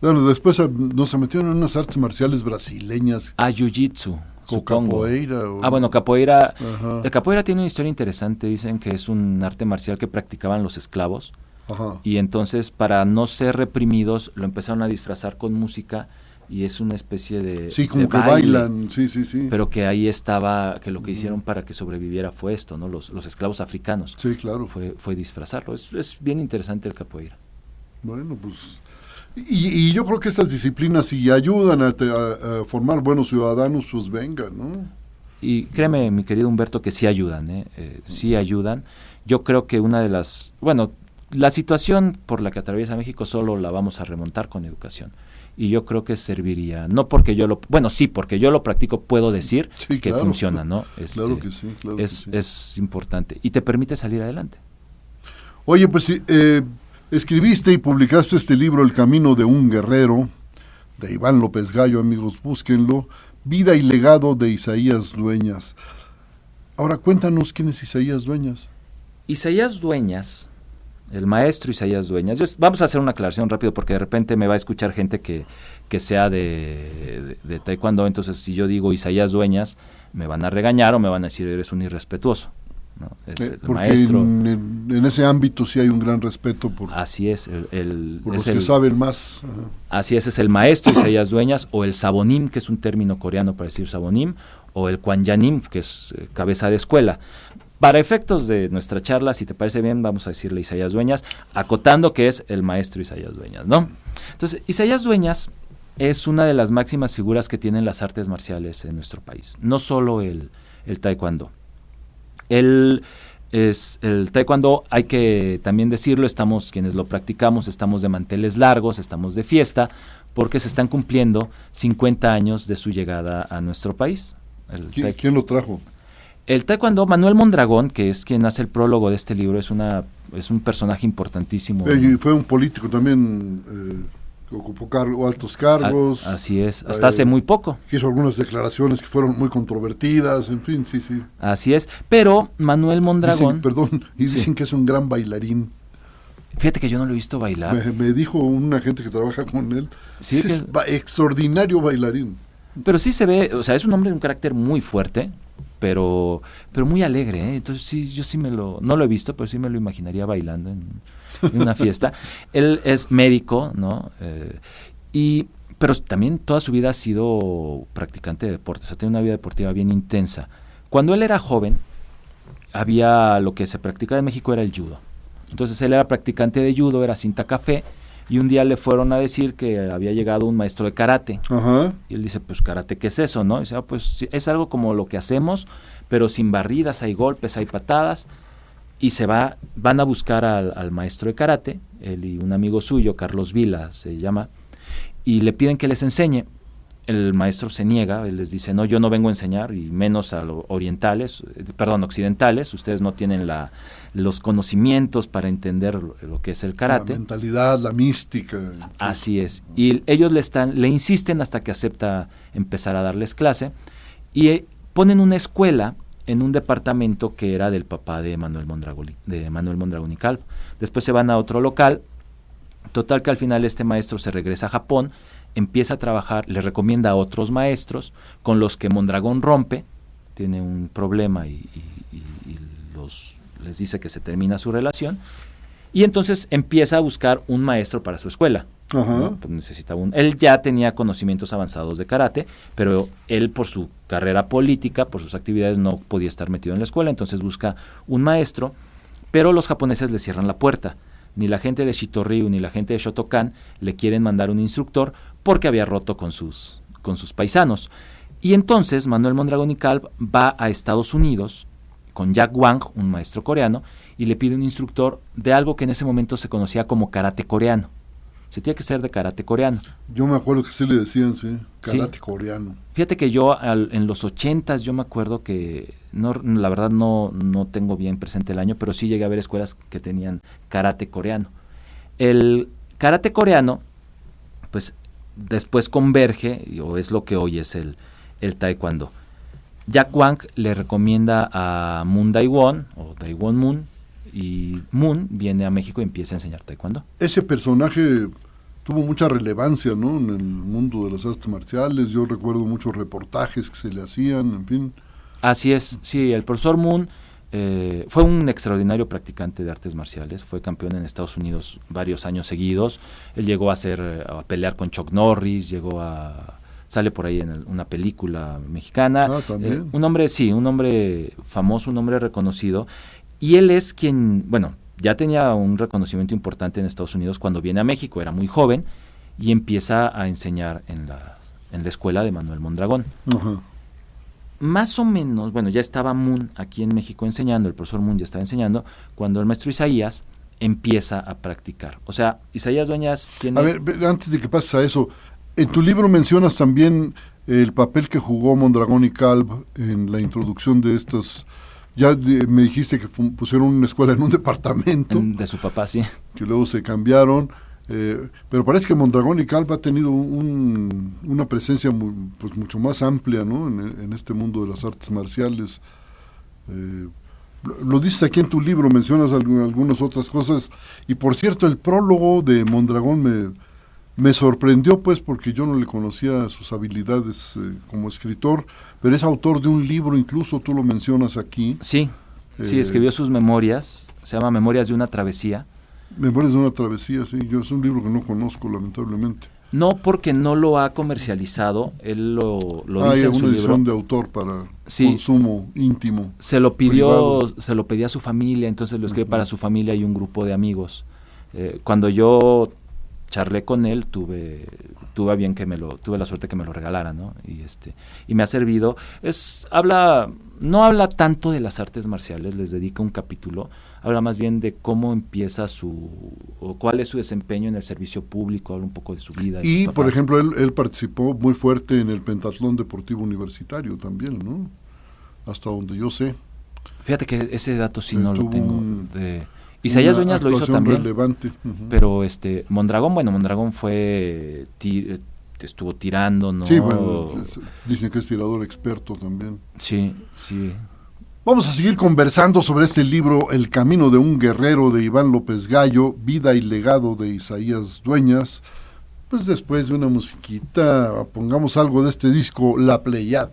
Bueno, después nos metieron en unas artes marciales brasileñas. A jiu-jitsu. O capoeira. Bueno, capoeira. Ajá. El capoeira tiene una historia interesante. Dicen que es un arte marcial que practicaban los esclavos. Ajá. Y entonces, para no ser reprimidos, lo empezaron a disfrazar con música y es una especie de Sí, como de que baile, bailan, sí. pero que ahí estaba, que lo que hicieron para que sobreviviera fue esto, ¿no? Los esclavos africanos. Sí, claro. Fue disfrazarlo. Es bien interesante el capoeira. Bueno, pues... Y yo creo que estas disciplinas, si ayudan a formar buenos ciudadanos, pues vengan, ¿no? Y créeme, mi querido Humberto, que sí ayudan, sí ayudan. Yo creo que una de las... Bueno, la situación por la que atraviesa México solo la vamos a remontar con educación. Y yo creo que serviría, no porque yo lo... Bueno, sí, porque yo lo practico, puedo decir Sí, que claro. funciona, ¿no? Claro que sí, claro que sí. Es importante. Y te permite salir adelante. Oye, pues escribiste y publicaste este libro, El camino de un guerrero, de Iván López Gallo, amigos, búsquenlo. Vida y legado de Isaías Dueñas. Ahora cuéntanos quién es Isaías Dueñas. Isaías Dueñas, el maestro Isaías Dueñas. Vamos a hacer una aclaración rápido porque de repente me va a escuchar gente que sea de taekwondo. Entonces, si yo digo Isaías Dueñas, me van a regañar o me van a decir eres un irrespetuoso, ¿no? Es el Porque maestro. en ese ámbito sí hay un gran respeto por Así es. por los que saben más. Ajá. Así es el maestro Isaías Dueñas, o el sabonim, que es un término coreano para decir sabonim, o el kwanyanim, que es cabeza de escuela. Para efectos de nuestra charla, si te parece bien, vamos a decirle Isaías Dueñas, acotando que es el maestro Isaías Dueñas, ¿no? Entonces, Isaías Dueñas es una de las máximas figuras que tienen las artes marciales en nuestro país, no solo el taekwondo. El taekwondo, hay que también decirlo, quienes lo practicamos, estamos de manteles largos, estamos de fiesta, porque se están cumpliendo 50 años de su llegada a nuestro país. ¿Quién lo trajo? El taekwondo, Manuel Mondragón, que es quien hace el prólogo de este libro, es un personaje importantísimo. Y fue un político también, que ocupó altos cargos. Así es, hasta hace muy poco. Hizo algunas declaraciones que fueron muy controvertidas, en fin, sí. Así es, pero Manuel Mondragón... Dicen que es un gran bailarín. Fíjate que yo no lo he visto bailar. Me dijo una gente que trabaja con él, Sí, es extraordinario bailarín. Pero sí se ve, o sea, es un hombre de un carácter muy fuerte, pero muy alegre, ¿eh? Entonces sí, yo sí no lo he visto, pero sí me lo imaginaría bailando en una fiesta. Él es médico, ¿no? Pero también toda su vida ha sido practicante de deportes, ha tenido una vida deportiva bien intensa. Cuando él era joven, lo que se practicaba en México era el judo. Entonces él era practicante de judo, era cinta café, y un día le fueron a decir que había llegado un maestro de karate. Ajá. Y él dice, pues karate, ¿qué es eso? ¿No? Y dice, pues sí, es algo como lo que hacemos, pero sin barridas, hay golpes, hay patadas. Y van a buscar al maestro de karate, él y un amigo suyo, Carlos Vila se llama, y le piden que les enseñe. El maestro se niega, él les dice, no, yo no vengo a enseñar, y menos a los occidentales, ustedes no tienen los conocimientos para entender lo que es el karate. La mentalidad, la mística. Así es. Y ellos le insisten hasta que acepta empezar a darles clase, y ponen una escuela en un departamento que era del papá de Manuel Mondragón y Calvo. Después se van a otro local, total que al final este maestro se regresa a Japón, empieza a trabajar, le recomienda a otros maestros con los que Mondragón rompe, tiene un problema y les dice que se termina su relación, y entonces empieza a buscar un maestro para su escuela. ¿No? Pues necesitaba él ya tenía conocimientos avanzados de karate, pero él por su carrera política, por sus actividades, no podía estar metido en la escuela, entonces busca un maestro, pero los japoneses le cierran la puerta. Ni la gente de Shitoryu ni la gente de Shotokan le quieren mandar un instructor porque había roto con sus paisanos. Y entonces Manuel Mondragón y Calvo va a Estados Unidos con Jack Wang, un maestro coreano, y le pide un instructor de algo que en ese momento se conocía como karate coreano. Se tiene que ser de karate coreano. Yo me acuerdo que sí le decían, sí, karate coreano. Fíjate que yo en los 80s yo me acuerdo que, la verdad no tengo bien presente el año, pero sí llegué a ver escuelas que tenían karate coreano. El karate coreano, pues después converge, o es lo que hoy es el taekwondo. Jack Wang le recomienda a Moon Daewon, o Daewon Moon, y Moon viene a México y empieza a enseñar taekwondo. Ese personaje tuvo mucha relevancia, ¿no?, en el mundo de las artes marciales. Yo recuerdo muchos reportajes que se le hacían, en fin. Así es, sí, el profesor Moon fue un extraordinario practicante de artes marciales, fue campeón en Estados Unidos varios años seguidos. Él llegó a pelear con Chuck Norris, sale por ahí en una película mexicana. También. Un hombre famoso, un hombre reconocido. Y él es quien, ya tenía un reconocimiento importante en Estados Unidos cuando viene a México, era muy joven, y empieza a enseñar en la escuela de Manuel Mondragón. Ajá. Más o menos, ya estaba Moon aquí en México enseñando, el profesor Moon ya estaba enseñando, cuando el maestro Isaías empieza a practicar. O sea, Isaías Dueñas tiene... A ver, antes de que pases a eso, en tu libro mencionas también el papel que jugó Mondragón y Calvo en la introducción de estos... Ya me dijiste que pusieron una escuela en un departamento. De su papá, sí. Que luego se cambiaron. Pero parece que Mondragón y Calvo ha tenido una presencia mucho más amplia, ¿no?, en este mundo de las artes marciales. Lo dices aquí en tu libro, mencionas algunas otras cosas. Y por cierto, el prólogo de Mondragón me sorprendió, pues, porque yo no le conocía sus habilidades como escritor, pero es autor de un libro, incluso tú lo mencionas aquí. Sí, escribió sus memorias, se llama Memorias de una travesía. Memorias de una travesía, sí, es un libro que no conozco, lamentablemente. No, porque no lo ha comercializado, él lo dice en su libro. Hay una edición de autor para consumo íntimo. Se lo pedía a su familia, entonces lo escribe para su familia y un grupo de amigos. Cuando yo charlé con él, tuve la suerte que me lo regalara, ¿no? Y me ha servido. No habla tanto de las artes marciales, les dedica un capítulo, habla más bien de cómo empieza o cuál es su desempeño en el servicio público, habla un poco de su vida. Y, por ejemplo, él participó muy fuerte en el pentatlón deportivo universitario también, ¿no? Hasta donde yo sé. Fíjate que ese dato sí no lo tengo. Isaías Dueñas lo hizo también, relevante. Pero Mondragón estuvo tirando, ¿no? Sí, dicen que es tirador experto también. Sí. Vamos a seguir conversando sobre este libro, El camino de un guerrero, de Iván López Gallo, Vida y legado, de Isaías Dueñas. Pues después de una musiquita, pongamos algo de este disco, La Pleiad.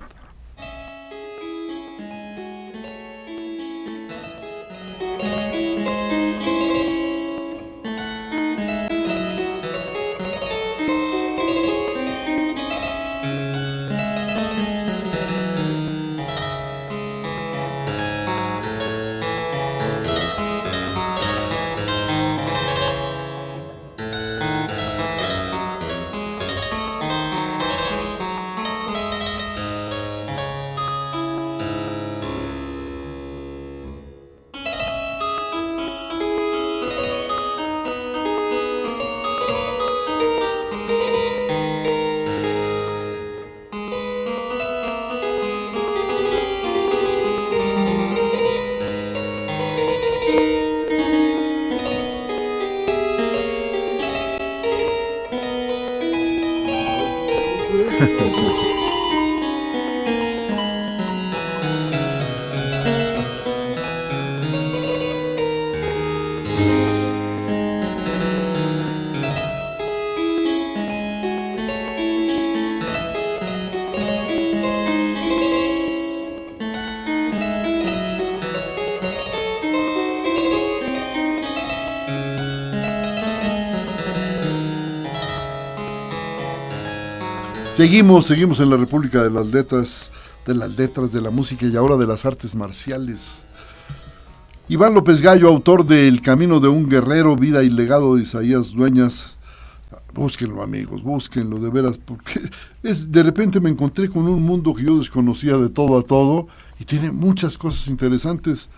Seguimos en la República de las Letras, de la música y ahora de las artes marciales. Iván López Gallo, autor de El camino de un guerrero, vida y legado de Isaías Dueñas. Búsquenlo, amigos, búsquenlo, de veras, porque de repente me encontré con un mundo que yo desconocía de todo a todo y tiene muchas cosas interesantes.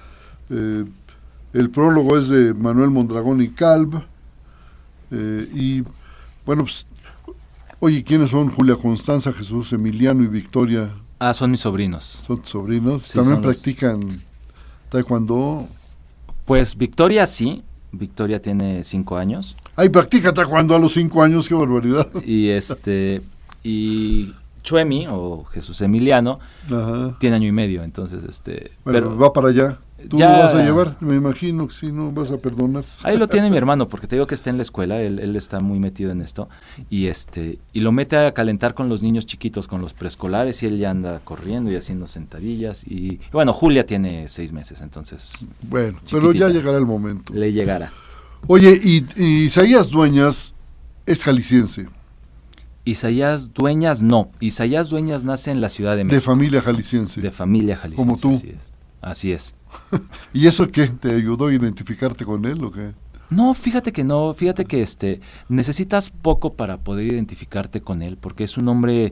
El prólogo es de Manuel Mondragón y Calv. Y bueno, pues, oye, ¿quiénes son? Julia Constanza, Jesús Emiliano y Victoria. Son mis sobrinos. ¿Son tus sobrinos? Sí, ¿También practican taekwondo? Pues Victoria sí. Victoria tiene 5 años. ¡Ay, practica taekwondo a los 5 años! ¡Qué barbaridad! Y Chuemi, o Jesús Emiliano, Ajá. tiene 1 año y medio, entonces Bueno, pero va para allá. ¿Tú ya lo vas a llevar? Me imagino que sí, no vas a perdonar. ahí lo tiene mi hermano, porque te digo que está en la escuela, él está muy metido en esto, y lo mete a calentar con los niños chiquitos, con los preescolares, y él ya anda corriendo y haciendo sentadillas, y bueno, Julia tiene 6 meses, entonces Bueno, chiquitita. pero ya llegará el momento. Le llegará. Oye, y Isaías Dueñas es jalisciense, Isaías Dueñas no, Isaías Dueñas nace en la Ciudad de de México. familia jalisciense. De familia jalisciense. Como tú. Así es. ¿Y eso qué? ¿Te ayudó a identificarte con él o qué? No, fíjate que necesitas poco para poder identificarte con él, porque es un hombre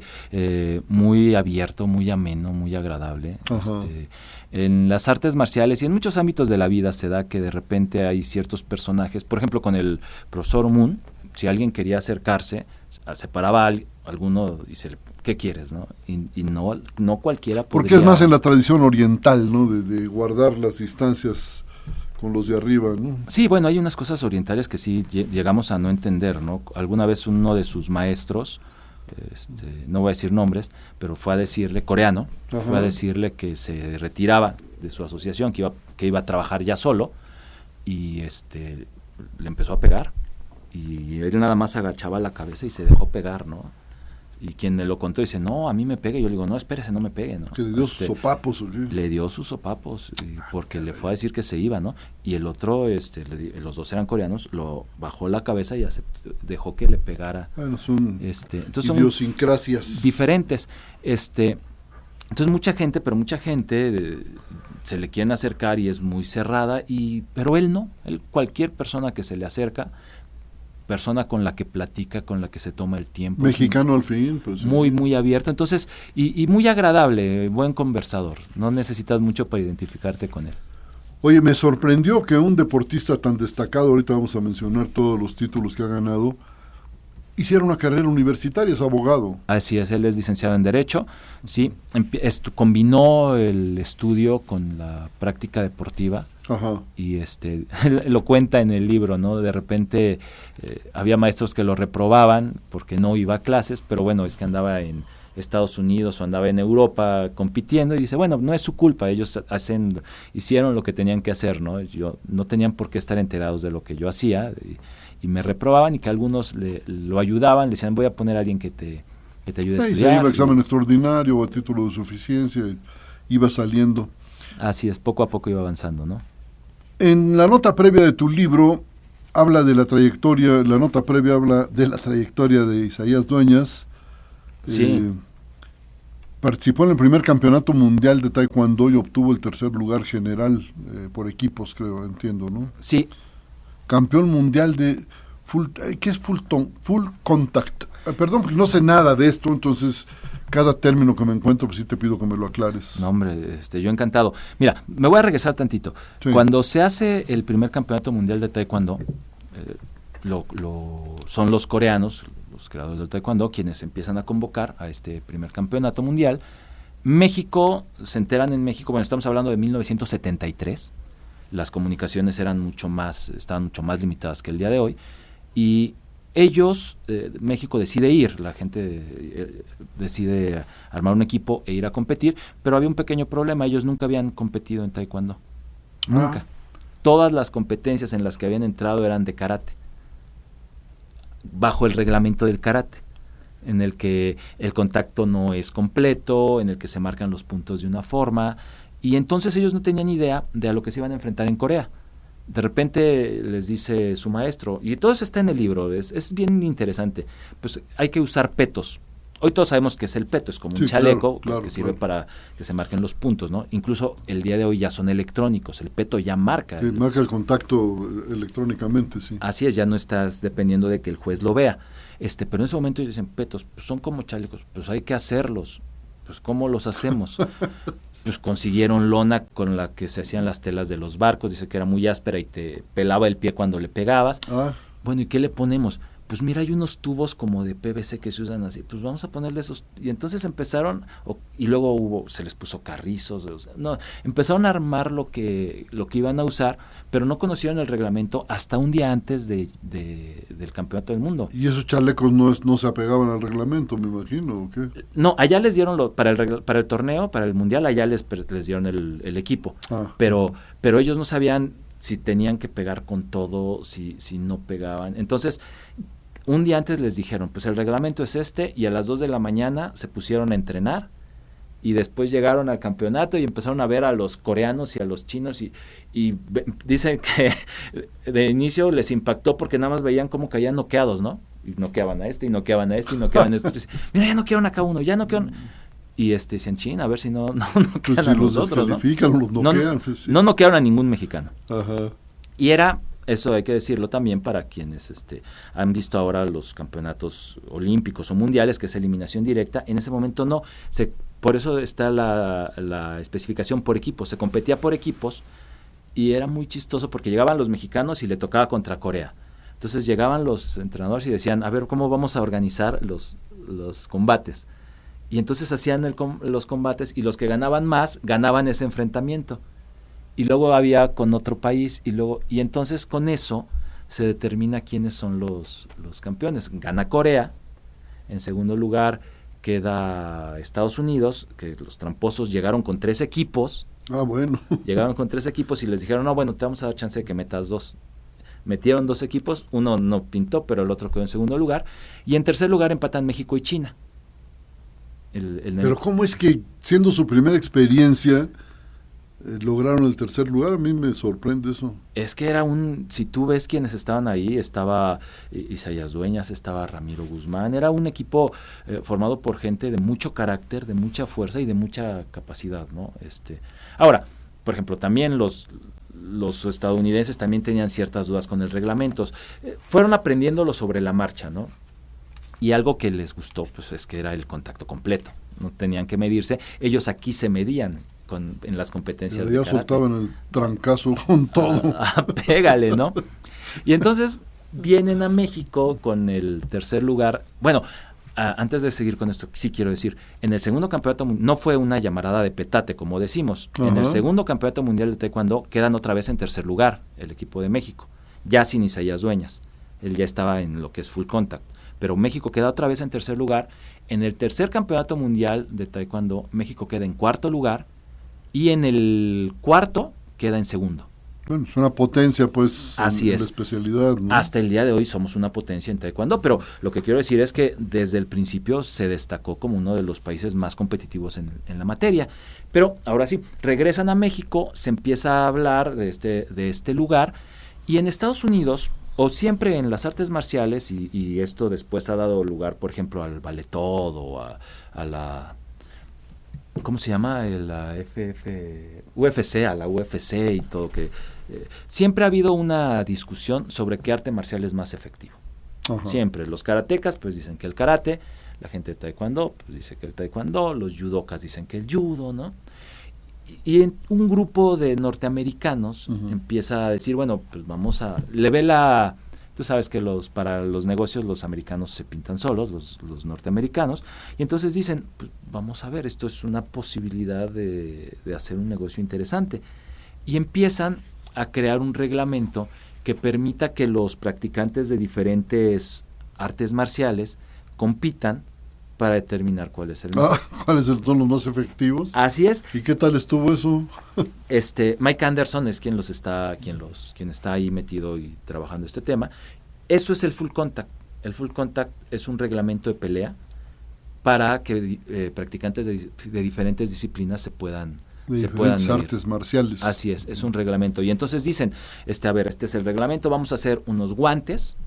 muy abierto, muy ameno, muy agradable. Ajá. En las artes marciales y en muchos ámbitos de la vida se da que de repente hay ciertos personajes, por ejemplo con el profesor Moon, si alguien quería acercarse, se paraba alguno y ¿qué quieres? ¿No? Y no cualquiera podría. Porque es más en la tradición oriental, ¿no? De guardar las distancias con los de arriba, ¿no? Sí, bueno, hay unas cosas orientales que sí llegamos a no entender, ¿no? Alguna vez uno de sus maestros, no voy a decir nombres, pero fue a decirle, coreano, Ajá. fue a decirle que se retiraba de su asociación, que iba a trabajar ya solo, y le empezó a pegar, y él nada más agachaba la cabeza y se dejó pegar, ¿no? Y quien me lo contó dice, no, a mí me pega. Y yo le digo, no, espérese, no me pegue, ¿no? Que le dio sus sopapos, ¿o qué? Le dio sus sopapos, porque le fue a decir que se iba, ¿no? Y el otro, los dos eran coreanos, lo bajó la cabeza y dejó que le pegara. Bueno, son Entonces idiosincrasias son diferentes. Entonces mucha gente se le quieren acercar y es muy cerrada, pero él no. Cualquier persona que se le acerca, persona con la que platica, con la que se toma el tiempo. Mexicano al fin, pues sí. Muy, muy abierto. Entonces, y muy agradable, buen conversador. No necesitas mucho para identificarte con él. Oye, me sorprendió que un deportista tan destacado, ahorita vamos a mencionar todos los títulos que ha ganado, hiciera una carrera universitaria, es abogado. Así es, él es licenciado en Derecho, sí, combinó el estudio con la práctica deportiva. Ajá. Y lo cuenta en el libro, ¿no? De repente había maestros que lo reprobaban porque no iba a clases, pero bueno, es que andaba en Estados Unidos o andaba en Europa compitiendo, y dice, bueno, no es su culpa, ellos hicieron lo que tenían que hacer, ¿no? No tenían por qué estar enterados de lo que yo hacía, y me reprobaban, y que algunos lo ayudaban, le decían, voy a poner a alguien que te ayude a estudiar. Se iba a examen extraordinario o a título de suficiencia, iba saliendo. Así es, poco a poco iba avanzando, ¿no? En la nota previa de tu libro habla de la trayectoria de Isaías Dueñas. Sí. Participó en el primer campeonato mundial de taekwondo y obtuvo el 3er lugar general por equipos, creo, entiendo, ¿no? Sí. Campeón mundial de ¿qué es full contact? Perdón, porque no sé nada de esto, entonces cada término que me encuentro, pues sí te pido que me lo aclares. No, hombre, yo encantado. Mira, me voy a regresar tantito. Sí. Cuando se hace el primer campeonato mundial de taekwondo, son los coreanos, los creadores del taekwondo, quienes empiezan a convocar a este primer campeonato mundial. México, se enteran en México, bueno, estamos hablando de 1973, las comunicaciones estaban mucho más limitadas que el día de hoy, y México decide ir, la gente decide armar un equipo e ir a competir, pero había un pequeño problema, ellos nunca habían competido en taekwondo, nunca. Todas las competencias en las que habían entrado eran de karate, bajo el reglamento del karate, en el que el contacto no es completo, en el que se marcan los puntos de una forma, y entonces ellos no tenían idea de a lo que se iban a enfrentar en Corea. De repente les dice su maestro, y todo eso está en el libro, es bien interesante, pues hay que usar petos. Hoy todos sabemos que es el peto, es como un chaleco que sirve para que se marquen los puntos, ¿no? Incluso el día de hoy ya son electrónicos, el peto ya marca. Sí, marca el contacto electrónicamente, sí. Así es, ya no estás dependiendo de que el juez lo vea. Pero en ese momento ellos dicen, petos, pues son como chalecos, pues hay que hacerlos. Pues ¿cómo los hacemos? Pues consiguieron lona con la que se hacían las telas de los barcos, dice que era muy áspera y te pelaba el pie cuando le pegabas. Bueno, ¿y qué le ponemos? Pues mira, hay unos tubos como de PVC que se usan así, pues vamos a ponerle esos. Y entonces empezaron, y luego se les puso carrizos, empezaron a armar lo que iban a usar, pero no conocieron el reglamento hasta un día antes del campeonato del mundo. ¿Y esos chalecos no se apegaban al reglamento, me imagino, o qué? No, allá les dieron, para el torneo, para el mundial, allá les dieron el equipo, pero ellos no sabían si tenían que pegar con todo, si no pegaban. Entonces, un día antes les dijeron, pues el reglamento es y a las 2 de la mañana se pusieron a entrenar, y después llegaron al campeonato y empezaron a ver a los coreanos y a los chinos, y dicen que de inicio les impactó porque nada más veían cómo caían noqueados, ¿no? Y noqueaban a y noqueaban a y noqueaban a este. Mira, ya noquearon acá uno, ya noquearon. Y decían, a ver si no noquean pues a los otros, ¿no? Los noquean, no noquearon a ningún mexicano. Ajá. Y era, eso hay que decirlo también para quienes han visto ahora los campeonatos olímpicos o mundiales, que es eliminación directa. En ese momento no, por eso está la especificación por equipos, se competía por equipos, y era muy chistoso porque llegaban los mexicanos y le tocaba contra Corea. Entonces llegaban los entrenadores y decían, a ver, ¿cómo vamos a organizar los combates? Y entonces hacían los combates, y los que ganaban más ganaban ese enfrentamiento, y luego había con otro país, y entonces con eso se determina quiénes son los campeones. Gana Corea, en segundo lugar queda Estados Unidos, que los tramposos llegaron con 3 equipos. Bueno. Llegaron con 3 equipos y les dijeron, no, bueno, te vamos a dar chance de que metas 2. Metieron 2 equipos, uno no pintó, pero el otro quedó en segundo lugar, y en tercer lugar empatan México y China. Pero ¿cómo es que, siendo su primera experiencia, lograron el tercer lugar? A mí me sorprende eso. Es que si tú ves quienes estaban ahí, estaba Isaías Dueñas, estaba Ramiro Guzmán, era un equipo formado por gente de mucho carácter, de mucha fuerza y de mucha capacidad, ¿no? Ahora, por ejemplo, también los estadounidenses también tenían ciertas dudas con el reglamento. Fueron aprendiéndolo sobre la marcha, ¿no? Y algo que les gustó, pues es que era el contacto completo, no tenían que medirse. Ellos aquí se medían en las competencias. Pero ya soltaban el trancazo con todo. Pégale, ¿no? Y entonces vienen a México con el tercer lugar. Bueno, antes de seguir con esto, sí quiero decir, en el segundo campeonato no fue una llamarada de petate, como decimos. Ajá. En el segundo campeonato mundial de taekwondo quedan otra vez en tercer lugar el equipo de México, ya sin Isaías Dueñas. Él ya estaba en lo que es full contact. Pero México queda otra vez en tercer lugar. En el tercer campeonato mundial de taekwondo, México queda en cuarto lugar, y en el cuarto queda en segundo. Bueno, es una potencia, pues, así en la especialidad, ¿no? Hasta el día de hoy somos una potencia en taekwondo, pero lo que quiero decir es que desde el principio se destacó como uno de los países más competitivos en la materia. Pero ahora sí, regresan a México, se empieza a hablar de este lugar, y en Estados Unidos, o siempre en las artes marciales, y esto después ha dado lugar, por ejemplo, al ballet todo, a la... ¿Cómo se llama? La UFC, a la UFC y todo, que siempre ha habido una discusión sobre qué arte marcial es más efectivo. Ajá. Siempre. Los karatecas pues dicen que el karate, la gente de taekwondo pues dice que el taekwondo, los judokas dicen que el judo, ¿no? Y un grupo de norteamericanos empieza a decir, bueno, pues tú sabes que para los negocios los americanos se pintan solos, los norteamericanos, y entonces dicen, pues vamos a ver, esto es una posibilidad de hacer un negocio interesante. Y empiezan a crear un reglamento que permita que los practicantes de diferentes artes marciales compitan para determinar cuál es el mejor. ¿Cuáles son los más efectivos? Así es. ¿Y qué tal estuvo eso? Mike Anderson es quien está ahí metido y trabajando este tema. Eso es el full contact. El full contact es un reglamento de pelea para que practicantes de diferentes disciplinas se puedan medir. Artes marciales. Así es un reglamento. Y entonces dicen, a ver, este es el reglamento, vamos a hacer unos guantes,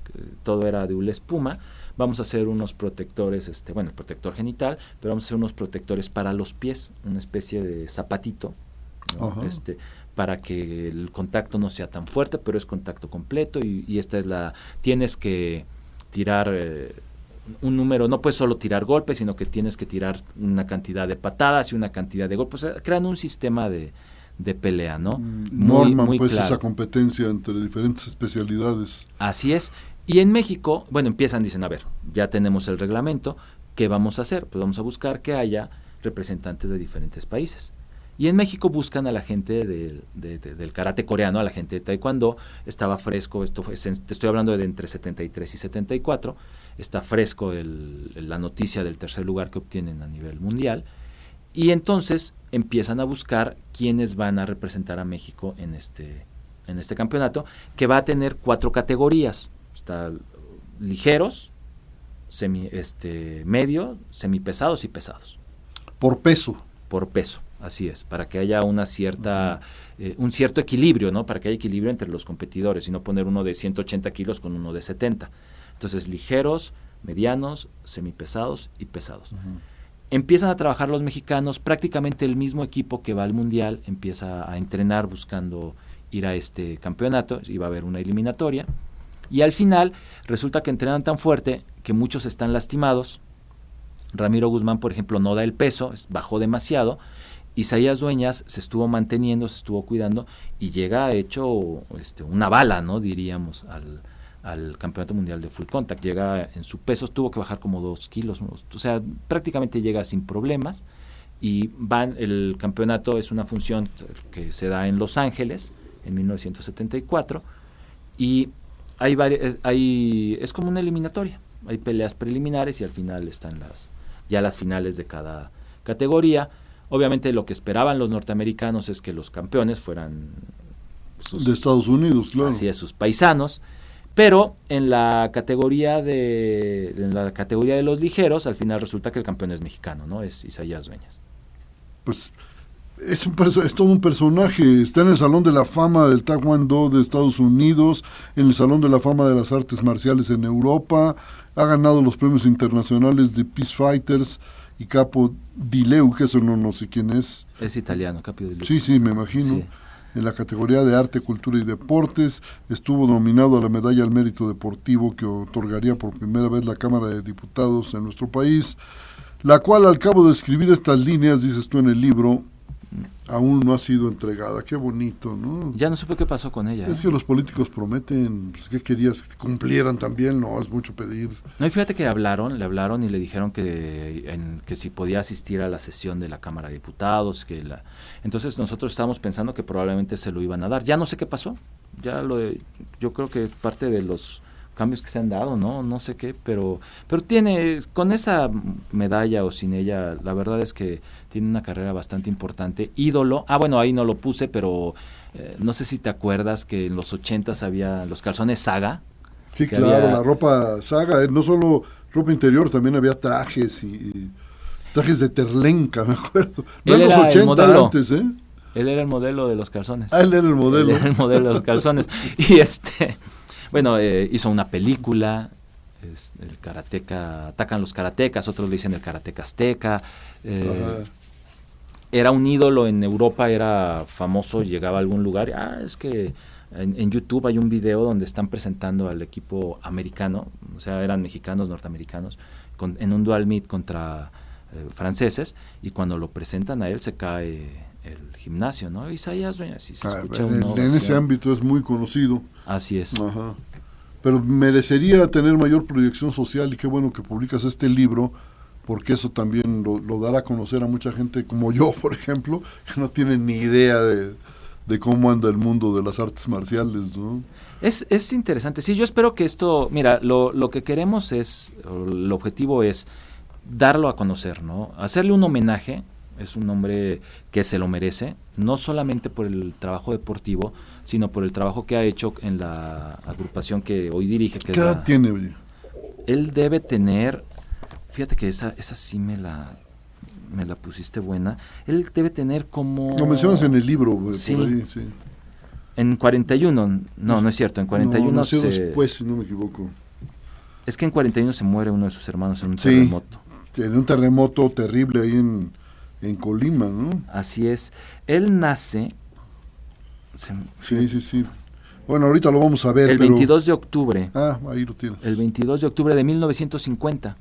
todo era de hule espuma, vamos a hacer unos protectores, el protector genital, pero vamos a hacer unos protectores para los pies, una especie de zapatito, ¿no? Para que el contacto no sea tan fuerte, pero es contacto completo y esta es tienes que tirar un número, no puedes solo tirar golpes, sino que tienes que tirar una cantidad de patadas y una cantidad de golpes, o sea, crean un sistema de pelea, ¿no? Norman, muy pues, claro. Esa competencia entre diferentes especialidades. Así es. Y en México, dicen, a ver, ya tenemos el reglamento, ¿qué vamos a hacer? Pues vamos a buscar que haya representantes de diferentes países. Y en México buscan a la gente del karate coreano, a la gente de taekwondo. Estaba fresco, te estoy hablando de entre 73 y 74, está fresco la noticia del tercer lugar que obtienen a nivel mundial. Y entonces empiezan a buscar quiénes van a representar a México en este campeonato, que va a tener 4 categorías. Está ligeros, medio, semipesados y pesados. Por peso. Por peso, así es, para que haya una cierta, un cierto equilibrio, ¿no? Para que haya equilibrio entre los competidores y no poner uno de 180 kilos con uno de 70. Entonces, ligeros, medianos, semipesados y pesados. Empiezan a trabajar los mexicanos, prácticamente el mismo equipo que va al Mundial empieza a entrenar buscando ir a este campeonato, y va a haber una eliminatoria. Y al final resulta que entrenan tan fuerte que muchos están lastimados. Ramiro Guzmán, por ejemplo, no da el peso, bajó demasiado. Isaías Dueñas se estuvo manteniendo, se estuvo cuidando y llega hecho una bala, ¿no? Diríamos, al Campeonato Mundial de Full Contact. Llega en su peso, tuvo que bajar como 2 kilos, o sea, prácticamente llega sin problemas. Y el campeonato es una función que se da en Los Ángeles en 1974 y es como una eliminatoria, hay peleas preliminares y al final están las finales de cada categoría. Obviamente lo que esperaban los norteamericanos es que los campeones fueran de Estados Unidos, claro. Así es, sus paisanos, pero en la categoría de los ligeros, al final resulta que el campeón es mexicano, ¿no? Es Isaías Dueñas. Pues es todo un personaje. Está en el Salón de la Fama del Taekwondo de Estados Unidos, en el Salón de la Fama de las Artes Marciales en Europa, ha ganado los premios internacionales de Peace Fighters y Capo Di Leu, que eso no sé quién es. Es italiano, Capo Di Leu. Sí, me imagino. Sí. En la categoría de Arte, Cultura y Deportes estuvo nominado a la Medalla al Mérito Deportivo que otorgaría por primera vez la Cámara de Diputados en nuestro país, la cual, al cabo de escribir estas líneas, dices tú en el libro, aún no ha sido entregada. Qué bonito, ¿no? Ya no supe qué pasó con ella. Es que los políticos prometen, pues, ¿qué querías? Que cumplieran también, no, es mucho pedir. No, y fíjate que le hablaron y le dijeron que si podía asistir a la sesión de la Cámara de Diputados, entonces nosotros estábamos pensando que probablemente se lo iban a dar. Ya no sé qué pasó, yo creo que parte de los cambios que se han dado, no sé qué, pero tiene, con esa medalla o sin ella, la verdad es que tiene una carrera bastante importante, ídolo. Ahí no lo puse, pero no sé si te acuerdas que en los 80s había los calzones Saga. Sí, claro, la ropa Saga, no solo ropa interior, también había trajes y trajes de Terlenca, me acuerdo. No en los 80 antes, ¿eh? Él era el modelo de los calzones. Él era el modelo. Él era el modelo de los calzones. Y hizo una película, el karateca, atacan los karatecas, otros le dicen el karateca azteca. Era un ídolo en Europa, era famoso, llegaba a algún lugar. Es que en YouTube hay un video donde están presentando al equipo americano, o sea, eran mexicanos, norteamericanos, en un dual meet contra franceses, y cuando lo presentan a él se cae el gimnasio, ¿no? Isaías Dueñas, si se escucha en ese ámbito es muy conocido. Así es. Ajá. Pero merecería tener mayor proyección social, y qué bueno que publicas este libro, porque eso también lo dará a conocer a mucha gente como yo, por ejemplo, que no tiene ni idea de cómo anda el mundo de las artes marciales, ¿no? Es interesante. Sí, yo espero que esto, mira, lo que queremos el objetivo es darlo a conocer, ¿no? Hacerle un homenaje. Es un hombre que se lo merece, no solamente por el trabajo deportivo, sino por el trabajo que ha hecho en la agrupación que hoy dirige. ¿Qué edad tiene, oye? Él debe tener, fíjate que esa sí me la pusiste buena. Él debe tener como... Lo mencionas en el libro, sí. Por ahí, sí. En 41, no es cierto, en 41 nació después, si no me equivoco. Es que en 41 se muere uno de sus hermanos en un terremoto. En un terremoto terrible ahí en Colima, ¿no? Así es. Él nace... Sí. Bueno, ahorita lo vamos a ver. El 22 de octubre. Ahí lo tienes. El 22 de octubre de 1950.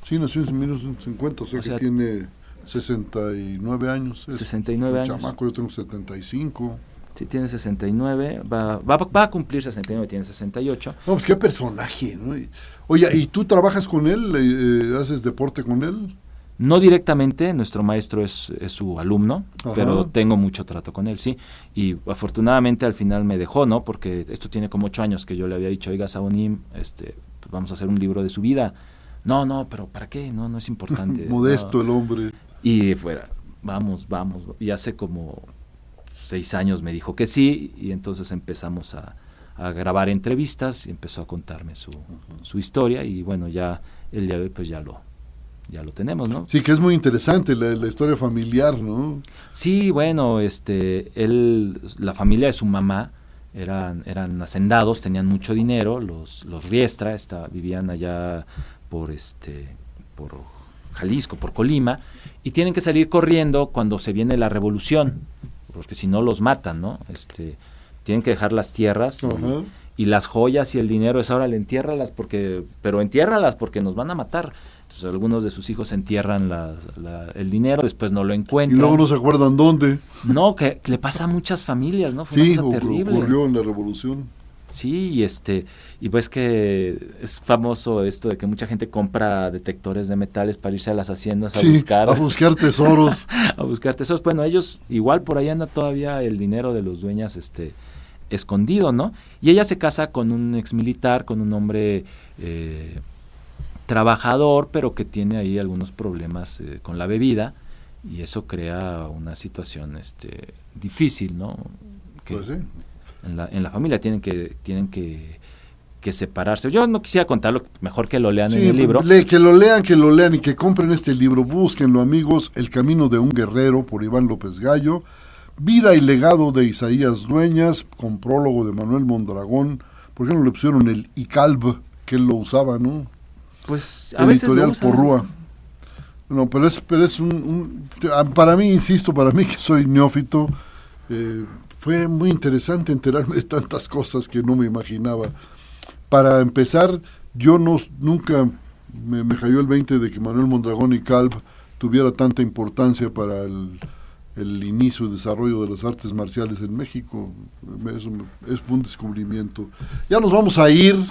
Sí, nació en 1950, o sea que tiene 69 años. 69 años. Chamaco, yo tengo 75. Sí, tiene 69, va a cumplir 69, tiene 68. No, pues qué personaje, ¿no? Oye, ¿y tú trabajas con él? ¿Haces deporte con él? No directamente, nuestro maestro es su alumno, Ajá. pero tengo mucho trato con él, sí. Y afortunadamente al final me dejó, ¿no? Porque esto tiene como 8 años que yo le había dicho, oiga, Sabonim, pues vamos a hacer un libro de su vida. No, pero ¿para qué? No es importante. Modesto no. El hombre. Y fuera, vamos. Y hace como 6 años me dijo que sí, y entonces empezamos a grabar entrevistas y empezó a contarme su historia, y bueno, ya el día de hoy pues ya lo tenemos, ¿no? Sí, que es muy interesante la historia familiar, ¿no? Sí, bueno, la familia de su mamá eran hacendados, tenían mucho dinero, los Riestra, vivían allá por Jalisco, por Colima, y tienen que salir corriendo cuando se viene la revolución, porque si no los matan, ¿no? Tienen que dejar las tierras y las joyas y el dinero, es ahora entiérralas pero entiérralas porque nos van a matar. Entonces algunos de sus hijos entierran el dinero, después no lo encuentran. Y luego no se acuerdan dónde. No, que le pasa a muchas familias, ¿no? Fue una cosa terrible. Ocurrió en la revolución. Sí, y pues que es famoso esto de que mucha gente compra detectores de metales para irse a las haciendas a buscar tesoros. A buscar tesoros. Bueno, ellos igual por ahí anda todavía el dinero de los dueñas escondido, ¿no? Y ella se casa con un exmilitar, con un hombre trabajador, pero que tiene ahí algunos problemas con la bebida, y eso crea una situación difícil, ¿no? Que pues sí. En la familia tienen que separarse. Yo no quisiera contarlo, mejor que lo lean en el libro. Que lo lean y que compren este libro. Búsquenlo, amigos. El camino de un guerrero, por Iván López Gallo. Vida y legado de Isaías Dueñas, con prólogo de Manuel Mondragón. ¿Por qué no le pusieron el ICALB, que él lo usaba, no? Pues a veces Editorial Porrúa. No, pero es para mí, insisto, para mí que soy neófito, fue muy interesante enterarme de tantas cosas que no me imaginaba. Para empezar, yo nunca me cayó el 20 de que Manuel Mondragón y Calv tuviera tanta importancia para el inicio y desarrollo de las artes marciales en México. Eso fue un descubrimiento. Ya nos vamos a ir,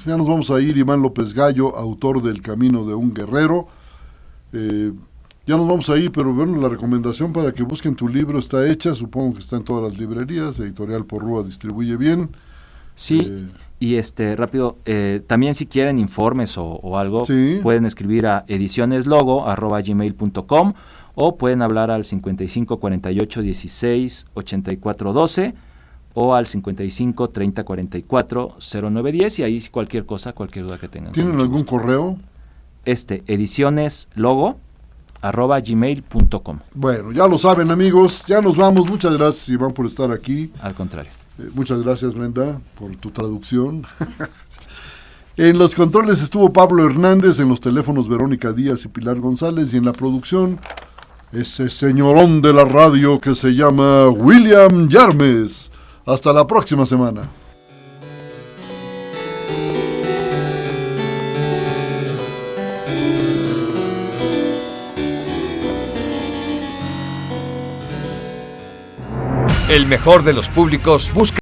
Iván López Gallo, autor del Camino de un Guerrero. Ya nos vamos a ir, pero bueno, la recomendación para que busquen tu libro está hecha, supongo que está en todas las librerías, Editorial Porrúa distribuye bien. Sí, y rápido, también si quieren informes o algo, sí, pueden escribir a edicioneslogo@gmail.com o pueden hablar al 55 48 16 84 12 o al 55 30 44 09 10, y ahí cualquier cosa, cualquier duda que tengan. ¿Tienen algún correo? edicioneslogo@gmail.com. Bueno, ya lo saben, amigos, ya nos vamos. Muchas gracias, Iván, por estar aquí. Al contrario. Muchas gracias, Brenda, por tu traducción. En los controles estuvo Pablo Hernández, en los teléfonos Verónica Díaz y Pilar González, y en la producción ese señorón de la radio que se llama William Yarmes. Hasta la próxima semana. El mejor de los públicos busca